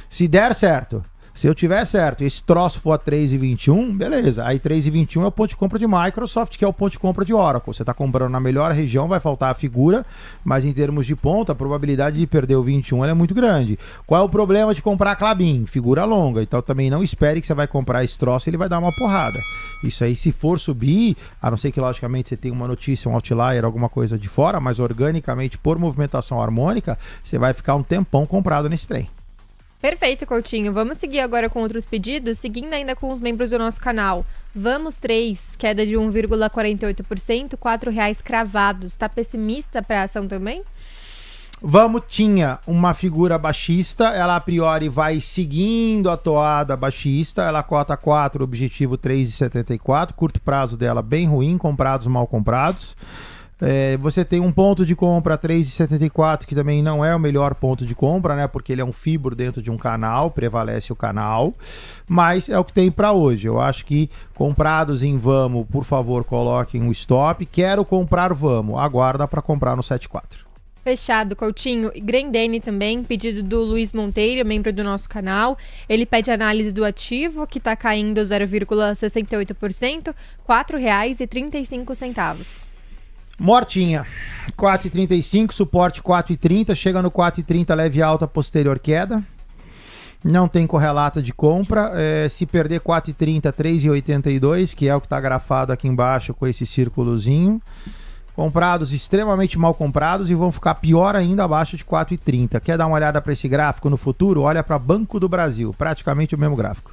se der certo, se eu tiver certo, esse troço for a 3,21, beleza. Aí 3,21 é o ponto de compra de Microsoft, que é o ponto de compra de Oracle. Você está comprando na melhor região, vai faltar a figura, mas em termos de ponta, a probabilidade de perder o 21 é muito grande. Qual é o problema de comprar Klabin? Figura longa. Então também não espere que você vai comprar esse troço e ele vai dar uma porrada. Isso aí, se for subir, a não ser que logicamente você tenha uma notícia, um outlier, alguma coisa de fora, mas organicamente, por movimentação harmônica, você vai ficar um tempão comprado nesse trem. Perfeito, Coutinho. Vamos seguir agora com outros pedidos, seguindo ainda com os membros do nosso canal. Vamos 3, queda de 1,48%, R$4 cravados. Tá pessimista para a ação também? Vamos tinha uma figura baixista, ela a priori vai seguindo a toada baixista, ela cota 4, objetivo 3,74, curto prazo dela bem ruim, comprados mal comprados. Você tem um ponto de compra 3,74, que também não é o melhor ponto de compra, né? Porque ele é um fibro dentro de um canal, prevalece o canal, mas é o que tem para hoje. Eu acho que comprados em Vamo, por favor, coloquem um stop. Quero comprar Vamo, aguarda para comprar no 7,4. Fechado, Coutinho. E Grendene também, pedido do Luiz Monteiro, membro do nosso canal. Ele pede análise do ativo, que está caindo 0,68%, R$4,35. Mortinha, 4,35, suporte 4,30, chega no 4,30, leve alta, posterior queda. Não tem correlata de compra. Se perder 4,30, 3,82, que é o que está grafado aqui embaixo com esse círculozinho. Comprados extremamente mal comprados e vão ficar pior ainda abaixo de 4,30. Quer dar uma olhada para esse gráfico no futuro? Olha para Banco do Brasil, praticamente o mesmo gráfico.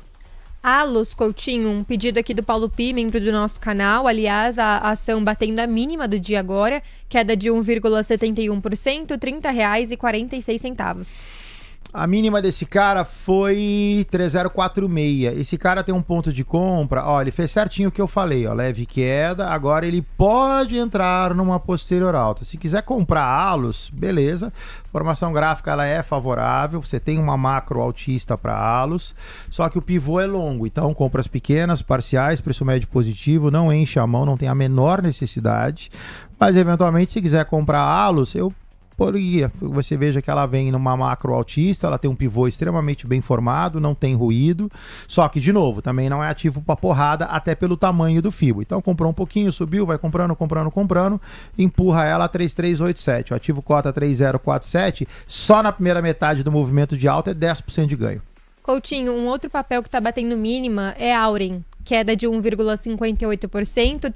Allos, Coutinho, um pedido aqui do Paulo Pi, membro do nosso canal. Aliás, a ação batendo a mínima do dia agora, queda de 1,71%, R$30,46. A mínima desse cara foi 3,046. Esse cara tem um ponto de compra, ó, ele fez certinho o que eu falei, ó, leve queda, agora ele pode entrar numa posterior alta. Se quiser comprar Allos, beleza, formação gráfica ela é favorável, você tem uma macro altista para Allos, só que o pivô é longo, então compras pequenas, parciais, preço médio positivo, não enche a mão, não tem a menor necessidade, mas eventualmente se quiser comprar Allos, eu Porque você veja que ela vem numa macro altista, ela tem um pivô extremamente bem formado, não tem ruído, só que, de novo, também não é ativo para porrada, até pelo tamanho do FIBO. Então comprou um pouquinho, subiu, vai comprando, empurra ela a 3387. O ativo cota 3047, só na primeira metade do movimento de alta é 10% de ganho. Coutinho, um outro papel que está batendo mínima é Auren. Queda de 1,58%, R$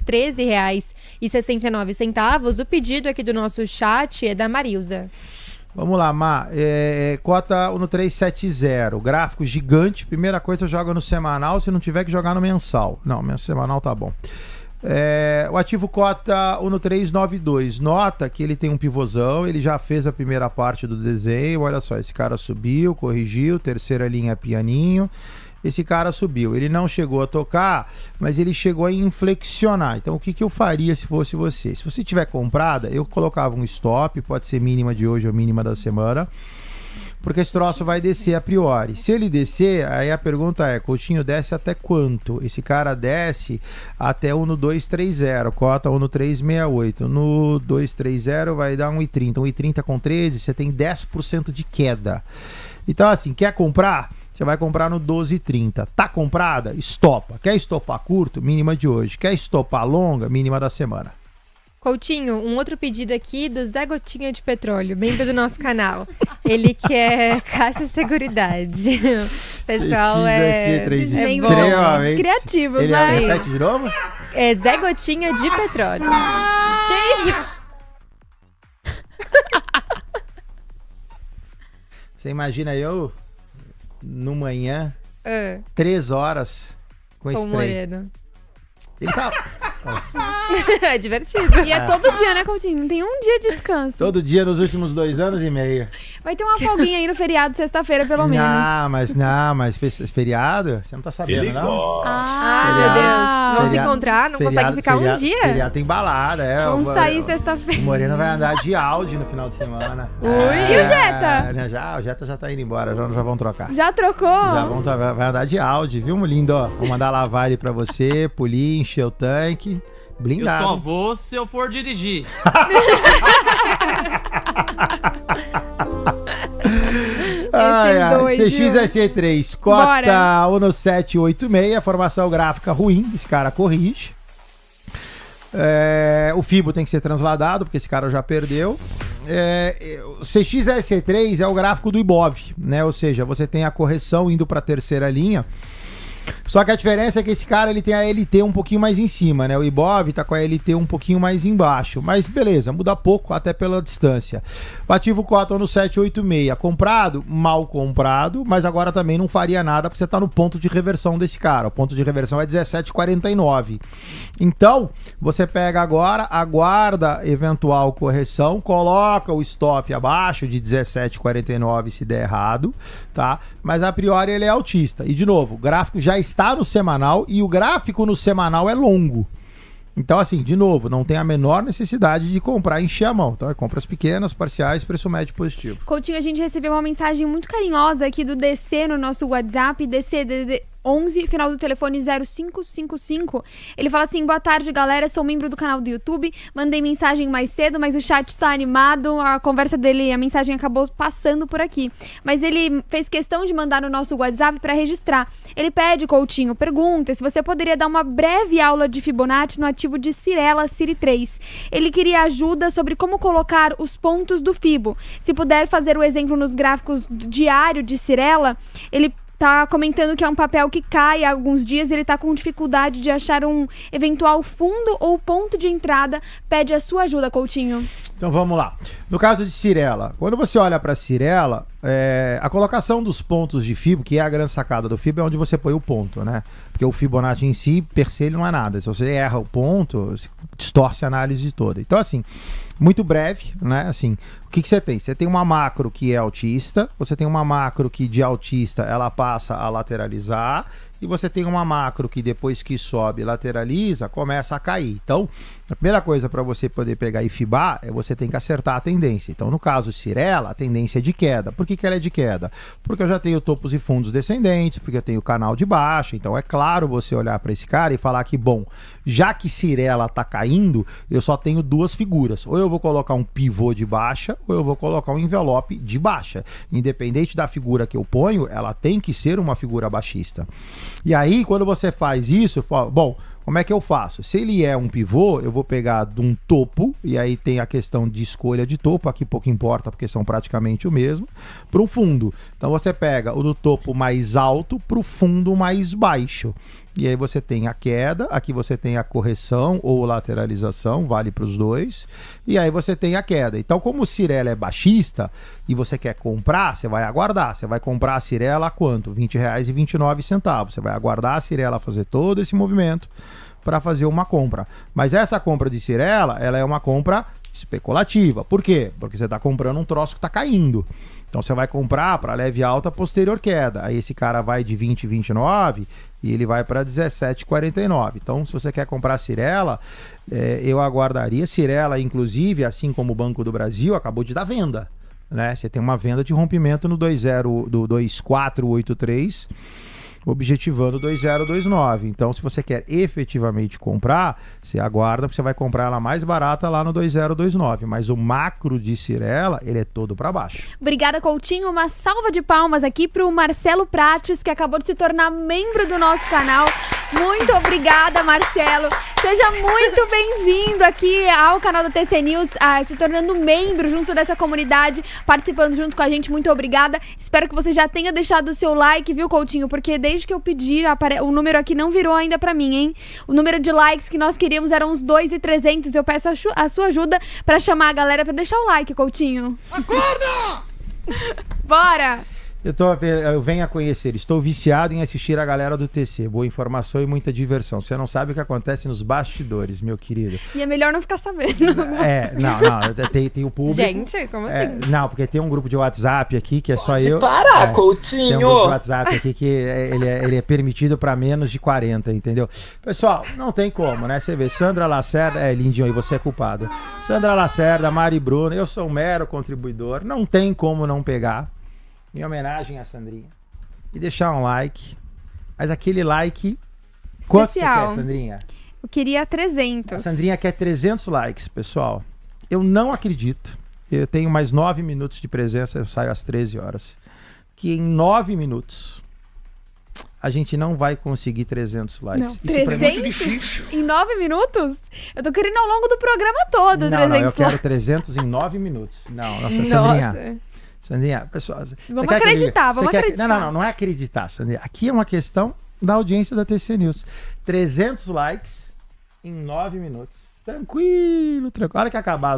13,69. O pedido aqui do nosso chat é da Marilza. Vamos lá, Má. Cota no 370. Gráfico gigante. Primeira coisa, joga no semanal. Se não tiver que jogar no mensal. Não, meu semanal tá bom. O ativo cota no 392. Nota que ele tem um pivôzão. Ele já fez a primeira parte do desenho. Olha só, esse cara subiu, corrigiu. Terceira linha pianinho. Esse cara subiu, ele não chegou a tocar, mas ele chegou a inflexionar. Então o que eu faria se fosse você? Se você tiver comprada, eu colocava um stop, pode ser mínima de hoje ou mínima da semana, porque esse troço vai descer a priori. Se ele descer, aí a pergunta é, Coutinho, desce até quanto? Esse cara desce até o no 230, cota o no 368. No 230 vai dar 1,30. 1,30 com 13, você tem 10% de queda. Então assim, quer comprar? Você vai comprar no 12,30. Tá comprada? Estopa. Quer estopar curto? Mínima de hoje. Quer estopar longa? Mínima da semana. Coutinho, um outro pedido aqui do Zé Gotinha de Petróleo, membro do nosso canal. Ele quer Caixa Seguridade. Pessoal, extremamente criativos, ele né? Repete de novo? É Zé Gotinha de Petróleo. Que isso? Você imagina eu no manhã, 3 horas com esse trem. Moreno. Ele tá... É divertido. E é todo dia, né, Coutinho? Não tem um dia de descanso. Todo dia nos últimos 2 anos e meio. Vai ter uma folguinha aí no feriado, sexta-feira, pelo menos. Não, mas feriado? Você não tá sabendo, Ele não? gosta. Meu Deus. Vamos se encontrar? Não consegue ficar um dia? Feriado tem balada, Vamos sair sexta-feira. O Moreno vai andar de Audi no final de semana. Ui, e o Jetta? O Jetta já tá indo embora, já vão trocar. Já trocou? Vai andar de Audi, viu, lindo? Ó, vou mandar lavar ele pra você, polir, encher o tanque. Blindado. Eu só vou se eu for dirigir. CXSE3, cota 1,786, formação gráfica ruim, esse cara corrige. O FIBO tem que ser transladado, porque esse cara já perdeu. CXSE3 é o gráfico do Ibov, né? Ou seja, você tem a correção indo para a terceira linha. Só que a diferença é que esse cara ele tem a LT um pouquinho mais em cima, né? O Ibov tá com a LT um pouquinho mais embaixo. Mas beleza, muda pouco até pela distância. O ativo cota no 786. Comprado? Mal comprado, mas agora também não faria nada porque você tá no ponto de reversão desse cara. O ponto de reversão é 17,49. Então, você pega agora, aguarda eventual correção, coloca o stop abaixo de 17,49 se der errado, tá? Mas a priori ele é altista. E de novo, o gráfico já está no semanal e o gráfico no semanal é longo. Então, assim, de novo, não tem a menor necessidade de comprar e encher a mão. Então, é compras pequenas, parciais, preço médio positivo. Coutinho, a gente recebeu uma mensagem muito carinhosa aqui do DC no nosso WhatsApp, DC 11, final do telefone 0555. Ele fala assim: boa tarde, galera, sou membro do canal do YouTube, mandei mensagem mais cedo, mas o chat tá animado, a conversa dele, a mensagem acabou passando por aqui, mas ele fez questão de mandar no nosso WhatsApp para registrar. Ele pede, Coutinho, pergunta se você poderia dar uma breve aula de Fibonacci no ativo de Cyrela Siri 3. Ele queria ajuda sobre como colocar os pontos do Fibo. Se puder fazer o exemplo nos gráficos diário de Cyrela, ele tá comentando que é um papel que cai há alguns dias, ele tá com dificuldade de achar um eventual fundo ou ponto de entrada. Pede a sua ajuda, Coutinho. Então vamos lá. No caso de Cyrela, quando você olha para Cyrela, a colocação dos pontos de Fibo, que é a grande sacada do Fibo, é onde você põe o ponto, né? Porque o Fibonacci em si, per se, ele não é nada. Se você erra o ponto, você distorce a análise toda. Então, assim, muito breve, né? Assim, o que você tem? Você tem uma macro que é altista, você tem uma macro que de altista ela passa a lateralizar, e você tem uma macro que depois que sobe, lateraliza, começa a cair. Então, a primeira coisa para você poder pegar e fibar é você tem que acertar a tendência. Então, no caso de Cyrela, a tendência é de queda. Por que ela é de queda? Porque eu já tenho topos e fundos descendentes, porque eu tenho canal de baixa. Então, é claro você olhar para esse cara e falar que, bom, já que Cyrela tá caindo, eu só tenho duas figuras. Ou eu vou colocar um pivô de baixa, ou eu vou colocar um envelope de baixa. Independente da figura que eu ponho, ela tem que ser uma figura baixista. E aí, quando você faz isso, bom, como é que eu faço? Se ele é um pivô, eu vou pegar de um topo, e aí tem a questão de escolha de topo, aqui pouco importa porque são praticamente o mesmo, para o fundo. Então você pega o do topo mais alto para o fundo mais baixo. E aí você tem a queda, aqui você tem a correção ou lateralização, vale para os dois. E aí você tem a queda. Então, como o Cirela é baixista e você quer comprar, você vai aguardar. Você vai comprar a Cirela a quanto? R$20,29. Você vai aguardar a Cirela fazer todo esse movimento para fazer uma compra. Mas essa compra de Cirela, ela é uma compra especulativa. Por quê? Porque você está comprando um troço que está caindo. Então você vai comprar para leve alta, posterior queda. Aí esse cara vai de 20,29 e ele vai para 17,49. Então, se você quer comprar Cirela, eu aguardaria. Cirela, inclusive, assim como o Banco do Brasil, acabou de dar venda, né? Você tem uma venda de rompimento no 2483, objetivando 2029. Então, se você quer efetivamente comprar, você aguarda, porque você vai comprar ela mais barata lá no 2029. Mas o macro de Cirela, ele é todo para baixo. Obrigada, Coutinho. Uma salva de palmas aqui pro Marcelo Prates, que acabou de se tornar membro do nosso canal. Muito obrigada, Marcelo. Seja muito bem-vindo aqui ao canal da TC News, se tornando membro junto dessa comunidade, participando junto com a gente. Muito obrigada. Espero que você já tenha deixado o seu like, viu, Coutinho? Porque desde que eu pedi, o número aqui não virou ainda pra mim, hein? O número de likes que nós queríamos eram uns 2.300. Eu peço a sua ajuda pra chamar a galera pra deixar o like, Coutinho. Acorda! Bora! Eu venho a conhecer, estou viciado em assistir a galera do TC. Boa informação e muita diversão. Você não sabe o que acontece nos bastidores, meu querido. E é melhor não ficar sabendo. Tem o público. Gente, como assim? Não, porque tem um grupo de WhatsApp aqui que é só eu. Parar, Coutinho! Tem um grupo de WhatsApp aqui que ele é permitido para menos de 40, entendeu? Pessoal, não tem como, né? Você vê, Sandra Lacerda, lindinho aí, você é culpado. Sandra Lacerda, Mari Bruno, eu sou um mero contribuidor. Não tem como não pegar. Em homenagem a Sandrinha. E deixar um like. Mas aquele like... Quanto você quer, Sandrinha? Eu queria 300. A Sandrinha quer 300 likes, pessoal. Eu não acredito. Eu tenho mais 9 minutos de presença. Eu saio às 13 horas. Que em 9 minutos... a gente não vai conseguir 300 likes. Não, Isso 300? é muito difícil. Em 9 minutos? Eu tô querendo ao longo do programa todo, 300 Não, eu quero likes. 300 em 9 minutos. Não, nossa, Sandrinha... Nossa. Sandrinha, pessoal... Vamos acreditar, vamos acreditar. Não é acreditar, Sandrinha. Aqui é uma questão da audiência da TC News. 300 likes em 9 minutos. Tranquilo, tranquilo. A hora que acabar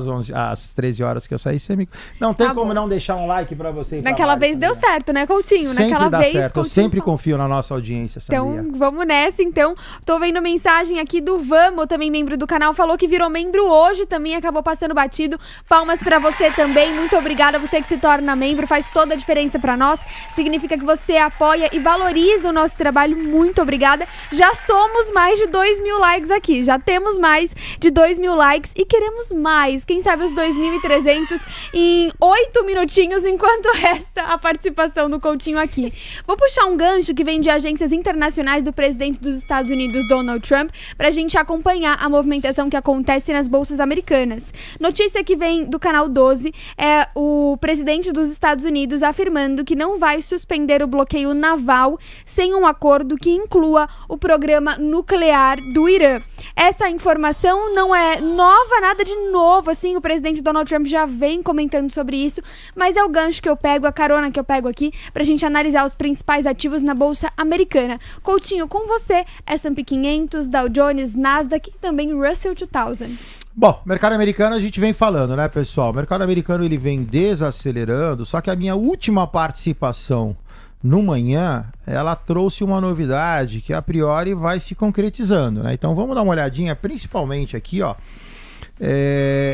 às 13 horas que eu sair, você me... Não tem como não deixar um like pra você. Naquela vez deu certo, né, Coutinho? Sempre Naquela dá vez, certo. Coutinho Eu sempre confio na nossa audiência, Sandrinha. Então, vamos nessa, então. Tô vendo mensagem aqui do Vamo, também membro do canal, falou que virou membro hoje, também acabou passando batido. Palmas pra você também, muito obrigada. Você que se torna membro, faz toda a diferença pra nós. Significa que você apoia e valoriza o nosso trabalho. Muito obrigada. Já somos mais de 2.000 likes aqui, já temos mais de 2.000 likes e queremos mais. Quem sabe os 2.300 em 8 minutinhos, enquanto resta a participação do Coutinho aqui. Vou puxar um gancho que vem de agências internacionais do presidente dos Estados Unidos, Donald Trump, pra gente acompanhar a movimentação que acontece nas bolsas americanas. Notícia que vem do canal 12 é o presidente dos Estados Unidos afirmando que não vai suspender o bloqueio naval sem um acordo que inclua o programa nuclear do Irã. Essa informação não é nova, nada de novo, assim, o presidente Donald Trump já vem comentando sobre isso, mas é o gancho que eu pego, a carona que eu pego aqui, pra gente analisar os principais ativos na bolsa americana. Coutinho, com você, S&P 500, Dow Jones, Nasdaq e também Russell 2000. Bom, mercado americano a gente vem falando, né, pessoal? O mercado americano ele vem desacelerando, só que a minha última participação no manhã, ela trouxe uma novidade que a priori vai se concretizando, né? Então vamos dar uma olhadinha principalmente aqui, ó,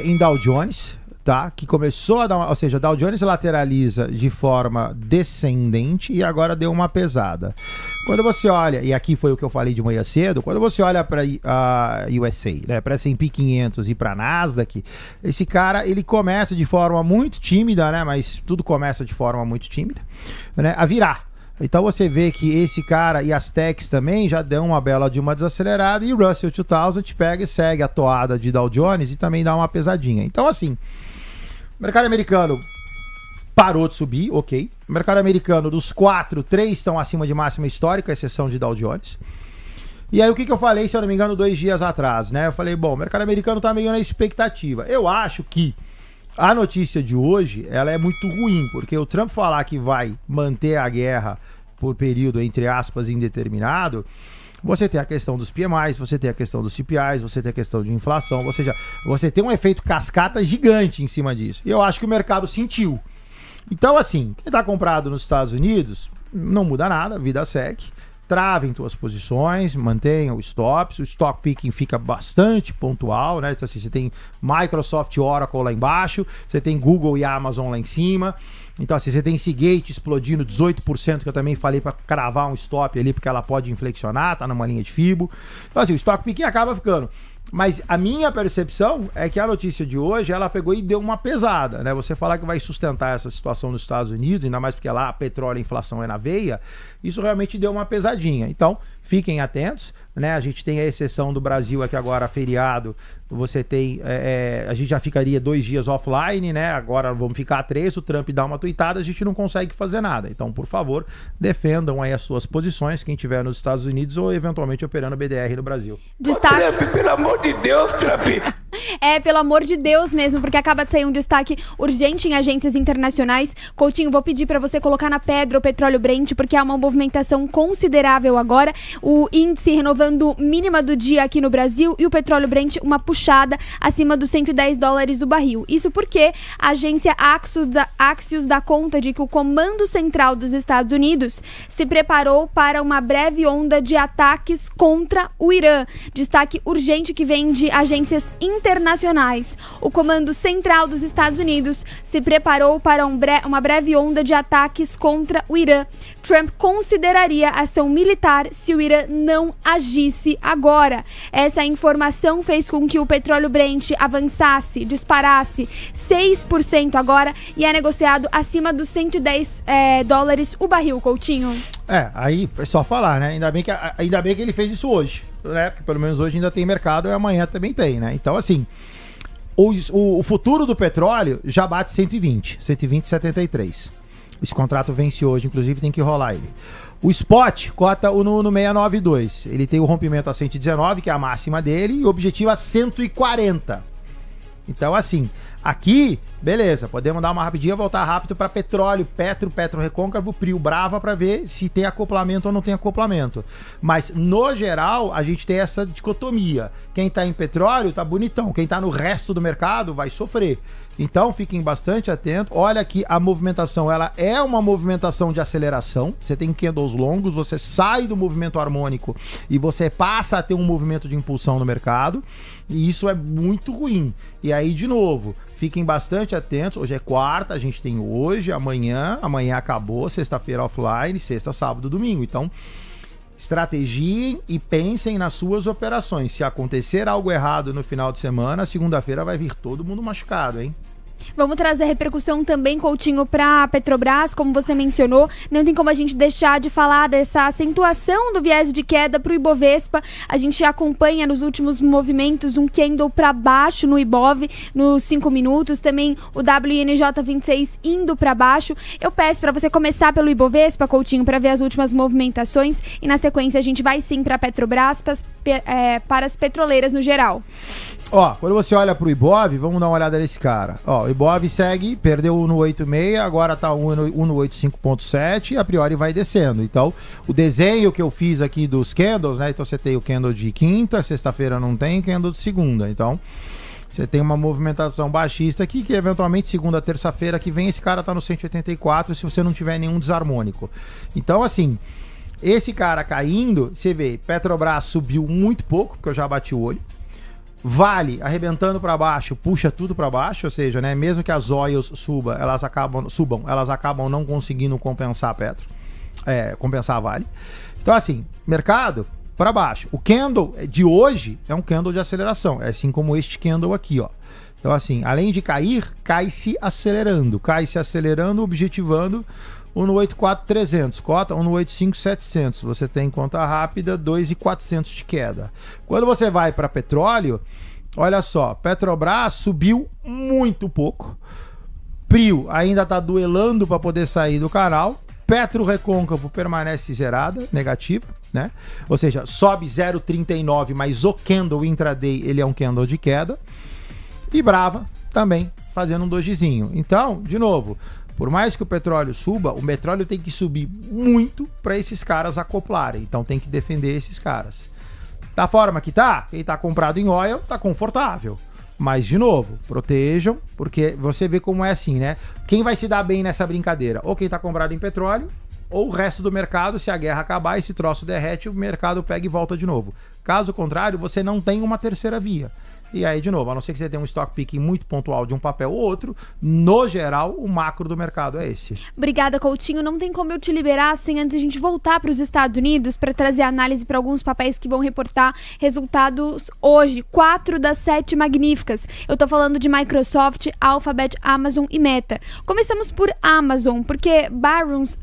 em Dow Jones, tá? Que começou a dar ou seja, Dow Jones lateraliza de forma descendente e agora deu uma pesada. Quando você olha, e aqui foi o que eu falei de manhã cedo, quando você olha para a USA, né, para S&P 500 e para Nasdaq, esse cara, ele começa de forma muito tímida, né, mas tudo começa de forma muito tímida, né, a virar. Então você vê que esse cara e as techs também já dão uma bela de uma desacelerada e o Russell 2000 pega e segue a toada de Dow Jones e também dá uma pesadinha. Então assim, mercado americano parou de subir, ok. O mercado americano, dos 4, 3 estão acima de máxima histórica, à exceção de Dow Jones. E aí o que eu falei, se eu não me engano, 2 dias atrás, né? Eu falei, bom, o mercado americano tá meio na expectativa. Eu acho que a notícia de hoje, ela é muito ruim, porque o Trump falar que vai manter a guerra por período, entre aspas, indeterminado, você tem a questão dos PMIs, você tem a questão dos CPIs, você tem a questão de inflação, ou seja, você tem um efeito cascata gigante em cima disso. E eu acho que o mercado sentiu. Então, assim, quem tá comprado nos Estados Unidos, não muda nada, a vida segue. Travem suas posições, mantenham o stops, o stock picking fica bastante pontual, né? Então, assim, você tem Microsoft e Oracle lá embaixo, você tem Google e Amazon lá em cima. Então, assim, você tem Seagate explodindo 18%, que eu também falei para cravar um stop ali, porque ela pode inflexionar, tá numa linha de FIBO. Então, assim, o stock picking acaba ficando. Mas a minha percepção é que a notícia de hoje, ela pegou e deu uma pesada, né? Você falar que vai sustentar essa situação nos Estados Unidos, ainda mais porque lá petróleo e inflação é na veia, isso realmente deu uma pesadinha. Então, fiquem atentos, né? A gente tem a exceção do Brasil aqui agora, feriado, você tem, a gente já ficaria 2 dias offline, né? Agora vamos ficar 3, o Trump dá uma tuitada, a gente não consegue fazer nada. Então, por favor, defendam aí as suas posições, quem estiver nos Estados Unidos ou eventualmente operando BDR no Brasil. Destaque... Trump, pelo amor de Deus, Trump! Pelo amor de Deus mesmo, porque acaba de sair um destaque urgente em agências internacionais. Coutinho, vou pedir para você colocar na pedra o petróleo Brent, porque há uma movimentação considerável agora. O índice renovando mínima do dia aqui no Brasil e o petróleo Brent uma puxada acima dos $110 o barril. Isso porque a agência Axios dá conta de que o Comando Central dos Estados Unidos se preparou para uma breve onda de ataques contra o Irã. Destaque urgente que vem de agências internacionais. O Comando Central dos Estados Unidos se preparou para uma breve onda de ataques contra o Irã. Trump consideraria ação militar se o Irã não agisse agora. Essa informação fez com que o petróleo Brent avançasse, disparasse 6% agora e é negociado acima dos $110 o barril, Coutinho. Aí é só falar, né? Ainda bem que ele fez isso hoje, né? Porque pelo menos hoje ainda tem mercado e amanhã também tem, né? Então, assim, o futuro do petróleo já bate 120,73. Esse contrato vence hoje, inclusive tem que rolar ele. O spot cota no 692. Ele tem o rompimento a 119, que é a máxima dele, e o objetivo a 140. Então, assim, aqui, beleza, podemos dar uma rapidinha, voltar rápido para petróleo, Petro Recôncavo, Prio Brava, para ver se tem acoplamento ou não tem acoplamento. Mas, no geral, a gente tem essa dicotomia. Quem tá em petróleo tá bonitão, quem tá no resto do mercado vai sofrer. Então, fiquem bastante atentos. Olha que a movimentação, ela é uma movimentação de aceleração. Você tem candles longos, você sai do movimento harmônico e você passa a ter um movimento de impulsão no mercado. E isso é muito ruim. E aí, de novo, fiquem bastante atentos. Hoje é quarta, a gente tem hoje, amanhã acabou, sexta-feira offline, sexta, sábado, domingo. Então, estrategiem e pensem nas suas operações. Se acontecer algo errado no final de semana, segunda-feira vai vir todo mundo machucado, hein? Vamos trazer repercussão também, Coutinho, para a Petrobras, como você mencionou. Não tem como a gente deixar de falar dessa acentuação do viés de queda para o Ibovespa. A gente acompanha nos últimos movimentos um candle para baixo no Ibov, nos 5 minutos. Também o WNJ26 indo para baixo. Eu peço para você começar pelo Ibovespa, Coutinho, para ver as últimas movimentações. E na sequência a gente vai sim para a Petrobras, para as petroleiras no geral. Ó, quando você olha pro Ibov, vamos dar uma olhada nesse cara. Ó, o Ibov segue, perdeu 1,86, agora tá 1,85,7 e a priori vai descendo. Então, o desenho que eu fiz aqui dos candles, né? Então você tem o candle de quinta, sexta-feira não tem, candle de segunda. Então, você tem uma movimentação baixista aqui, que eventualmente segunda, terça-feira que vem, esse cara tá no 184 se você não tiver nenhum desarmônico. Então, assim, esse cara caindo, você vê, Petrobras subiu muito pouco, porque eu já bati o olho. Vale, arrebentando para baixo, puxa tudo para baixo, ou seja, né, mesmo que as oils subam, elas acabam não conseguindo compensar a Petro, compensar a Vale. Então, assim, mercado para baixo. O candle de hoje é um candle de aceleração, é assim como este candle aqui, ó. Então, assim, além de cair, cai-se acelerando, objetivando o 1,84,300, cota 1,85,700. Você tem conta rápida, 2,400 de queda. Quando você vai para petróleo, olha só, Petrobras subiu muito pouco. Prio ainda está duelando para poder sair do canal. Petro Recôncavo permanece zerada, negativa, né? Ou seja, sobe 0,39, mas o candle intraday, ele é um candle de queda. E Brava também fazendo um dojizinho. Então, de novo, por mais que o petróleo suba, o petróleo tem que subir muito para esses caras acoplarem. Então tem que defender esses caras. Da forma que tá, quem tá comprado em oil tá confortável. Mas, de novo, protejam, porque você vê como é assim, né? Quem vai se dar bem nessa brincadeira? Ou quem tá comprado em petróleo, ou o resto do mercado, se a guerra acabar, esse troço derrete, o mercado pega e volta de novo. Caso contrário, você não tem uma terceira via. E aí, de novo, a não ser que você tenha um stock picking muito pontual de um papel ou outro, no geral, o macro do mercado é esse. Obrigada, Coutinho. Não tem como eu te liberar sem antes a gente voltar para os Estados Unidos para trazer análise para alguns papéis que vão reportar resultados hoje. 4 das 7 magníficas. Eu tô falando de Microsoft, Alphabet, Amazon e Meta. Começamos por Amazon, porque Barron's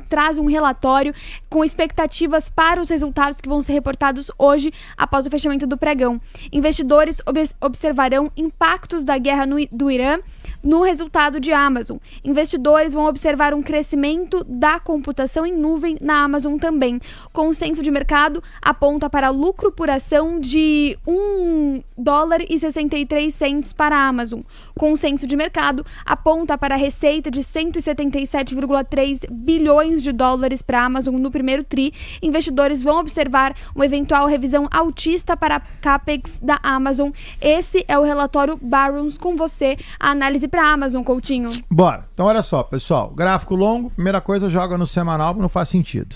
traz um relatório com expectativas para os resultados que vão ser reportados hoje após o fechamento do pregão. Investidores observarão impactos da guerra do Irã no resultado de Amazon. Investidores vão observar um crescimento da computação em nuvem na Amazon também. Consenso de mercado aponta para lucro por ação de $1,63 para a Amazon. Consenso de mercado aponta para a receita de 177,3 bilhões de dólares para a Amazon no primeiro tri. Investidores vão observar uma eventual revisão altista para a CAPEX da Amazon. Esse é o relatório Barron's com você, a análise para a Amazon, Coutinho. Bora. Então, olha só, pessoal. Gráfico longo, primeira coisa, joga no semanal, não faz sentido.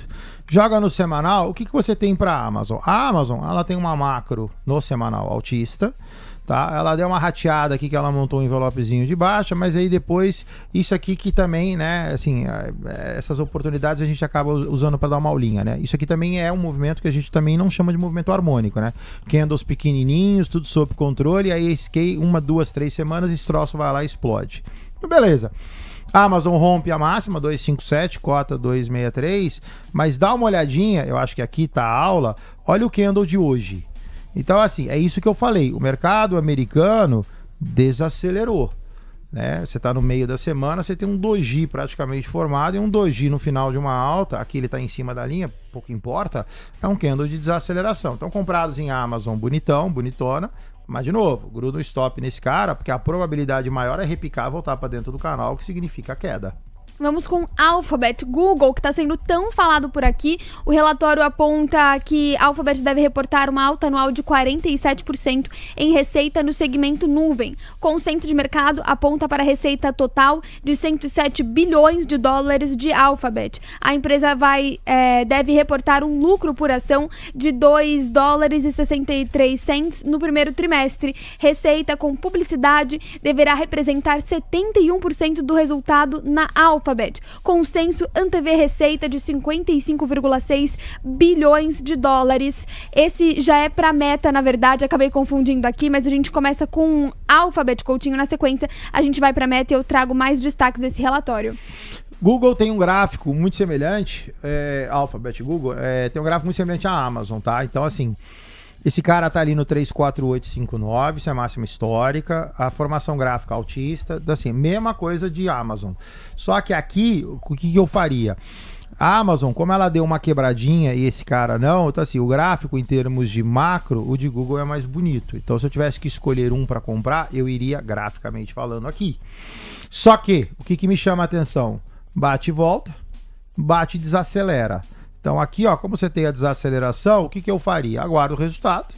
Joga no semanal, o que você tem para a Amazon? A Amazon, ela tem uma macro no semanal altista, tá? Ela deu uma rateada aqui que ela montou um envelopezinho de baixa, mas aí depois, isso aqui que também, né, assim, essas oportunidades a gente acaba usando para dar uma aulinha, né? Isso aqui também é um movimento que a gente também não chama de movimento harmônico, né? Candles pequenininhos, tudo sob controle, aí esquei 1, 2, 3 semanas, esse troço vai lá e explode. Beleza. A Amazon rompe a máxima, 257, cota 263, mas dá uma olhadinha, eu acho que aqui tá a aula, olha o candle de hoje. Então, assim, é isso que eu falei, o mercado americano desacelerou, né? Você tá no meio da semana, você tem um doji praticamente formado e um doji no final de uma alta, aqui ele tá em cima da linha, pouco importa, é um candle de desaceleração. Então, comprados em Amazon, bonitão, bonitona, mas, de novo, gruda um stop nesse cara, porque a probabilidade maior é repicar e voltar para dentro do canal, que significa queda. Vamos com Alphabet, Google, que está sendo tão falado por aqui. O relatório aponta que Alphabet deve reportar uma alta anual de 47% em receita no segmento nuvem. Consenso de mercado aponta para a receita total de 107 bilhões de dólares de Alphabet. A empresa deve reportar um lucro por ação de $2,63 no primeiro trimestre. Receita com publicidade deverá representar 71% do resultado na Alphabet. Consenso antevê receita de 55,6 bilhões de dólares. Esse já é para Meta, na verdade, acabei confundindo aqui, mas a gente começa com Alphabet, Coutinho. Na sequência, a gente vai para Meta e eu trago mais destaques desse relatório. Google tem um gráfico muito semelhante, Alphabet, Google, tem um gráfico muito semelhante à Amazon, tá? Então, assim, esse cara tá ali no 34859, isso é a máxima histórica, a formação gráfica altista, assim, mesma coisa de Amazon. Só que aqui, o que eu faria? A Amazon, como ela deu uma quebradinha e esse cara não, então assim, o gráfico em termos de macro, o de Google é mais bonito. Então, se eu tivesse que escolher um para comprar, eu iria graficamente falando aqui. Só que, o que me chama a atenção? Bate e volta, bate e desacelera. Então aqui, ó, como você tem a desaceleração, o que eu faria? Aguardo o resultado.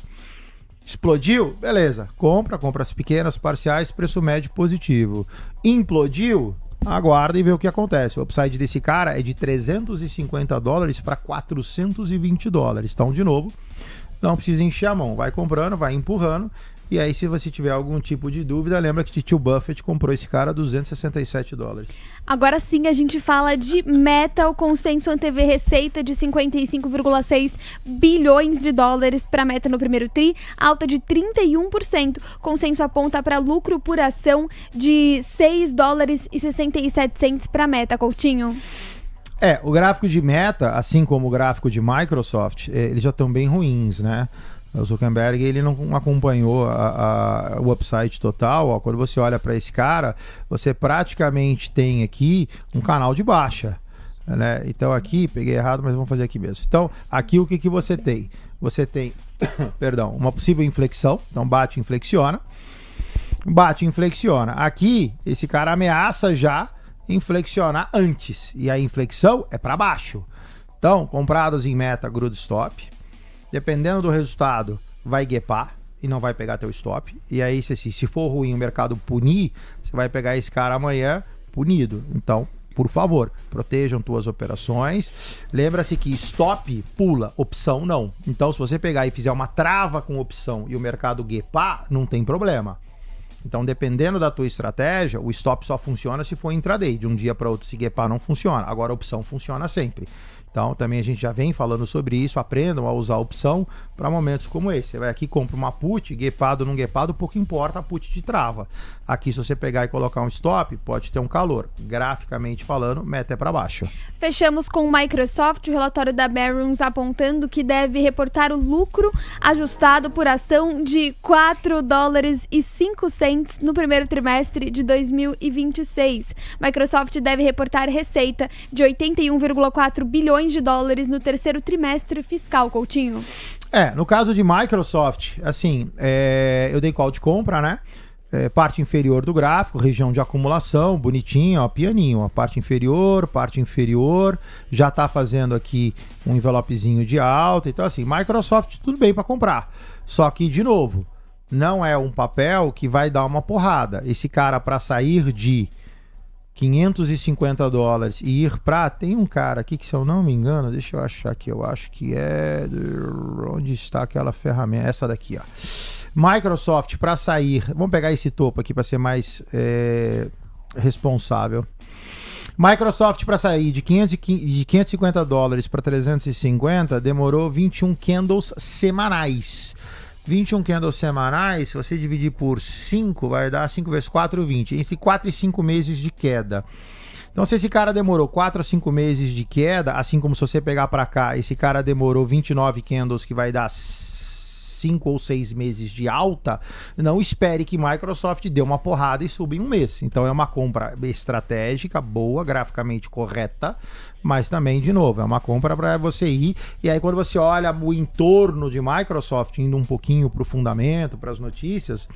Explodiu? Beleza. Compras pequenas, parciais, preço médio positivo. Implodiu? Aguarda e vê o que acontece. O upside desse cara é de $350 para $420. Então, de novo, não precisa encher a mão. Vai comprando, vai empurrando. E aí, se você tiver algum tipo de dúvida, lembra que Tio Buffett comprou esse cara a $267. Agora sim a gente fala de Meta. O consenso antevê receita de 55,6 bilhões de dólares para Meta no primeiro tri, alta de 31%. Consenso aponta para lucro por ação de $6,67 para Meta, Coutinho. O gráfico de Meta, assim como o gráfico de Microsoft, eles já estão bem ruins, né? O Zuckerberg, ele não acompanhou o upside total. Ó, quando você olha para esse cara, você praticamente tem aqui um canal de baixa, né? Então aqui, peguei errado, mas vamos fazer aqui mesmo. Então, aqui o que você tem? Você tem, perdão, uma possível inflexão. Então bate e inflexiona. Bate e inflexiona. Aqui, esse cara ameaça já inflexionar antes. E a inflexão é para baixo. Então, comprados em meta, gruda stop. Dependendo do resultado, vai guepar e não vai pegar teu stop. E aí, se for ruim o mercado punir, você vai pegar esse cara amanhã punido. Então, por favor, protejam tuas operações. Lembra-se que stop pula, opção não. Então, se você pegar e fizer uma trava com opção e o mercado guepar, não tem problema. Então, dependendo da tua estratégia, o stop só funciona se for intraday. De um dia para outro, se guepar, não funciona. Agora, a opção funciona sempre. Então, também a gente já vem falando sobre isso. Aprendam a usar a opção para momentos como esse. Você vai aqui, compra uma put, guepado ou não guepado, pouco importa, a put te trava. Aqui, se você pegar e colocar um stop, pode ter um calor. Graficamente falando, meta é para baixo. Fechamos com o Microsoft, o relatório da Barron's apontando que deve reportar o lucro ajustado por ação de $4,05 no primeiro trimestre de 2026. Microsoft deve reportar receita de 81,4 bilhões de dólares no terceiro trimestre fiscal, Coutinho. No caso de Microsoft, assim, eu dei call de compra, né? Parte inferior do gráfico, região de acumulação, bonitinho, ó, pianinho, ó, parte inferior, já tá fazendo aqui um envelopezinho de alta, então assim, Microsoft tudo bem para comprar, só que de novo, não é um papel que vai dar uma porrada. Esse cara para sair de $550 e ir para... Tem um cara aqui que, se eu não me engano, deixa eu achar aqui, eu acho que é... Onde está aquela ferramenta? Essa daqui, ó. Microsoft para sair... Vamos pegar esse topo aqui para ser mais responsável. Microsoft para sair de $550 para 350 demorou 21 candles semanais. 21 candles semanais, se você dividir por 5, vai dar 5 vezes 4, 20. Entre 4 e 5 meses de queda. Então, se esse cara demorou 4 a 5 meses de queda, assim como se você pegar para cá, esse cara demorou 29 candles, que vai dar 5 ou 6 meses de alta, não espere que Microsoft dê uma porrada e suba em um mês. Então, é uma compra estratégica, boa, graficamente correta, mas também, de novo, é uma compra para você ir. E aí, quando você olha o entorno de Microsoft, indo um pouquinho para o fundamento, para as notícias,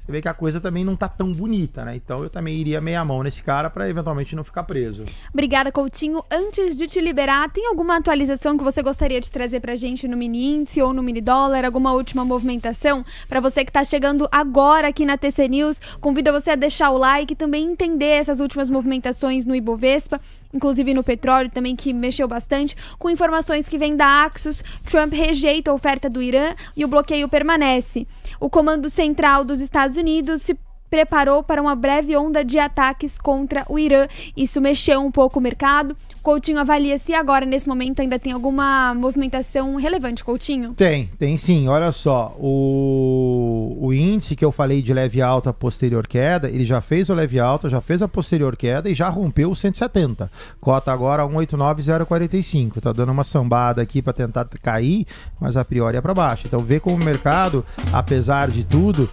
você vê que a coisa também não tá tão bonita, né? Então eu também iria meia mão nesse cara para eventualmente não ficar preso. Obrigada, Coutinho. Antes de te liberar, tem alguma atualização que você gostaria de trazer pra gente no mini índice ou no mini dólar? Alguma última movimentação? Para você que tá chegando agora aqui na TC News, convido você a deixar o like e também entender essas últimas movimentações no Ibovespa, inclusive no petróleo também, que mexeu bastante, com informações que vêm da Axios. Trump rejeita a oferta do Irã e o bloqueio permanece. O Comando Central dos Estados Unidos se preparou para uma breve onda de ataques contra o Irã. Isso mexeu um pouco o mercado. Coutinho, avalia se agora, nesse momento, ainda tem alguma movimentação relevante, Coutinho? Tem sim. Olha só, o índice que eu falei de leve alta, posterior queda, ele já fez o leve alta, já fez a posterior queda e já rompeu o 170. Cota agora 189,045. Tá dando uma sambada aqui para tentar cair, mas a priori é para baixo. Então vê como o mercado, apesar de tudo,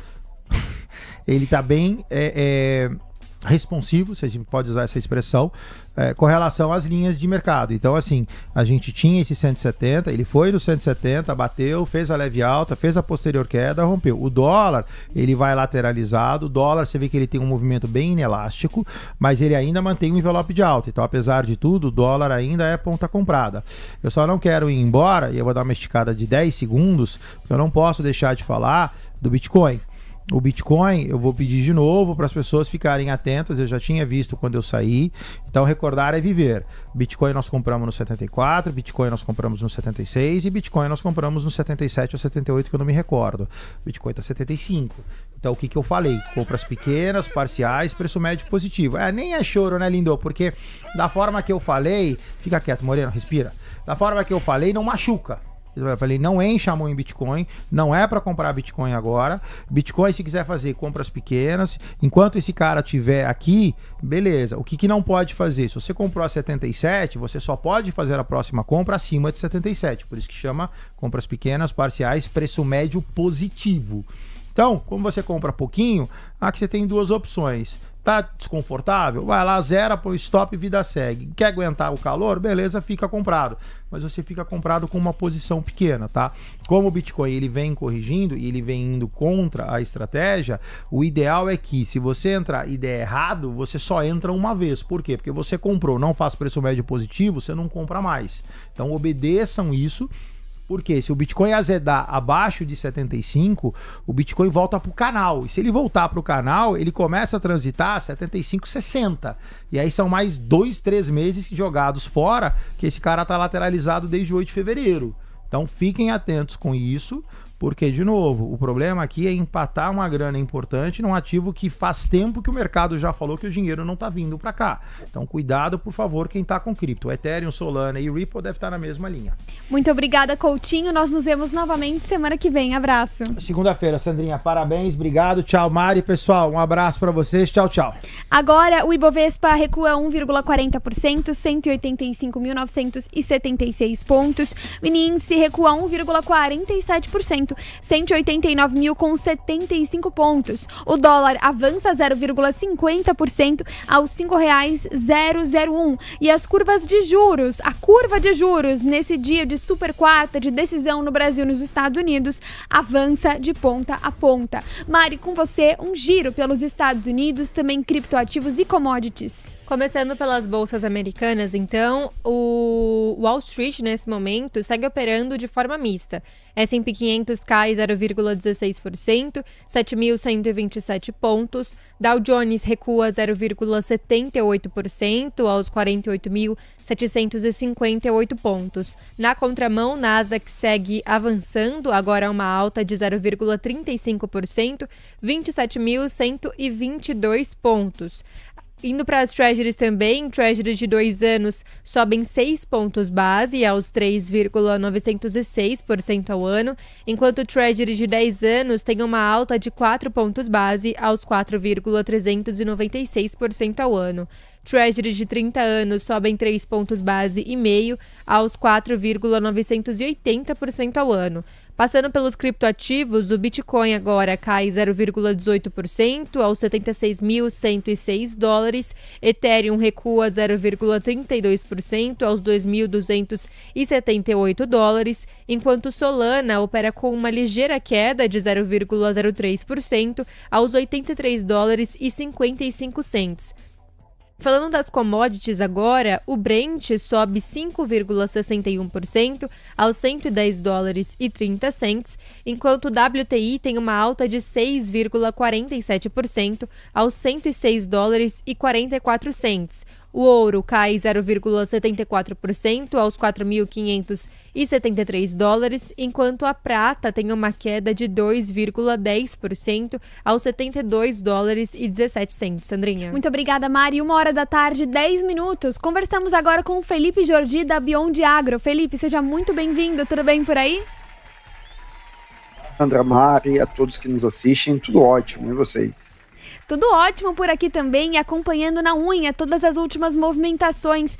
ele tá bem responsivo, se a gente pode usar essa expressão, com relação às linhas de mercado. Então, assim, a gente tinha esse 170, ele foi no 170, bateu, fez a leve alta, fez a posterior queda, rompeu. O dólar, ele vai lateralizado, o dólar, você vê que ele tem um movimento bem inelástico, mas ele ainda mantém um envelope de alta. Então, apesar de tudo, o dólar ainda é ponta comprada. Eu só não quero ir embora, e eu vou dar uma esticada de 10 segundos, porque eu não posso deixar de falar do Bitcoin. O Bitcoin, eu vou pedir de novo para as pessoas ficarem atentas, eu já tinha visto quando eu saí, então recordar é viver. Bitcoin nós compramos no 74, Bitcoin nós compramos no 76 e Bitcoin nós compramos no 77 ou 78, que eu não me recordo. Bitcoin tá 75. Então o que eu falei? Compras pequenas, parciais, preço médio positivo. Nem é choro, né, lindo? Porque da forma que eu falei, fica quieto, Moreno, respira. Da forma que eu falei, não machuca. Eu falei, não enche a mão em Bitcoin, não é para comprar Bitcoin agora. Bitcoin, se quiser fazer compras pequenas, enquanto esse cara estiver aqui, beleza. O que não pode fazer? Se você comprou a 77, você só pode fazer a próxima compra acima de 77. Por isso que chama compras pequenas, parciais, preço médio positivo. Então, como você compra pouquinho, aqui você tem duas opções. Tá desconfortável? Vai lá, zera, põe stop e vida segue. Quer aguentar o calor? Beleza, fica comprado. Mas você fica comprado com uma posição pequena, tá? Como o Bitcoin ele vem corrigindo e ele vem indo contra a estratégia, o ideal é que, se você entrar e der errado, você só entra uma vez. Por quê? Porque você comprou, não faz preço médio positivo, você não compra mais. Então obedeçam isso. Porque se o Bitcoin azedar abaixo de 75, o Bitcoin volta para o canal. E se ele voltar para o canal, ele começa a transitar 75, 60. E aí são mais 2, 3 meses jogados fora, que esse cara está lateralizado desde 8 de fevereiro. Então fiquem atentos com isso, porque, de novo, o problema aqui é empatar uma grana importante num ativo que faz tempo que o mercado já falou que o dinheiro não está vindo para cá. Então, cuidado, por favor, quem está com cripto. Ethereum, Solana e Ripple deve estar na mesma linha. Muito obrigada, Coutinho. Nós nos vemos novamente semana que vem. Abraço. Segunda-feira, Sandrinha. Parabéns, obrigado. Tchau, Mari. Pessoal, um abraço para vocês. Tchau, tchau. Agora, o Ibovespa recua 1,40%, 185.976 pontos. O índice recua 1,47%. 189.075 pontos. O dólar avança 0,50% aos R$ 5,001. E as curvas de juros, a curva de juros nesse dia de super quarta de decisão no Brasil e nos Estados Unidos, avança de ponta a ponta. Mari, com você, um giro pelos Estados Unidos, também criptoativos e commodities. Começando pelas bolsas americanas, então, o Wall Street, nesse momento, segue operando de forma mista. S&P 500 cai 0,16%, 7.127 pontos. Dow Jones recua 0,78% aos 48.758 pontos. Na contramão, Nasdaq segue avançando, agora uma alta de 0,35%, 27.122 pontos. Indo para as Treasuries também, Treasuries de 2 anos sobem 6 pontos base aos 3,906% ao ano, enquanto Treasuries de 10 anos tem uma alta de 4 pontos base aos 4,396% ao ano. Treasuries de 30 anos sobem 3 pontos base e meio aos 4,980% ao ano. Passando pelos criptoativos, o Bitcoin agora cai 0,18% aos $76.106, Ethereum recua 0,32% aos $2.278, enquanto Solana opera com uma ligeira queda de 0,03% aos $83,55. Falando das commodities agora, o Brent sobe 5,61% aos $110,30, enquanto o WTI tem uma alta de 6,47% aos $106,44. O ouro cai 0,74% aos $4.573, enquanto a prata tem uma queda de 2,10% aos $72,17. Sandrinha. Muito obrigada, Mari. 13h, 10 minutos. Conversamos agora com o Felipe Jordi, da Beyond Agro. Felipe, seja muito bem-vindo. Tudo bem por aí? Sandra, Mari, a todos que nos assistem, tudo ótimo. E vocês? Tudo ótimo por aqui também, acompanhando na unha todas as últimas movimentações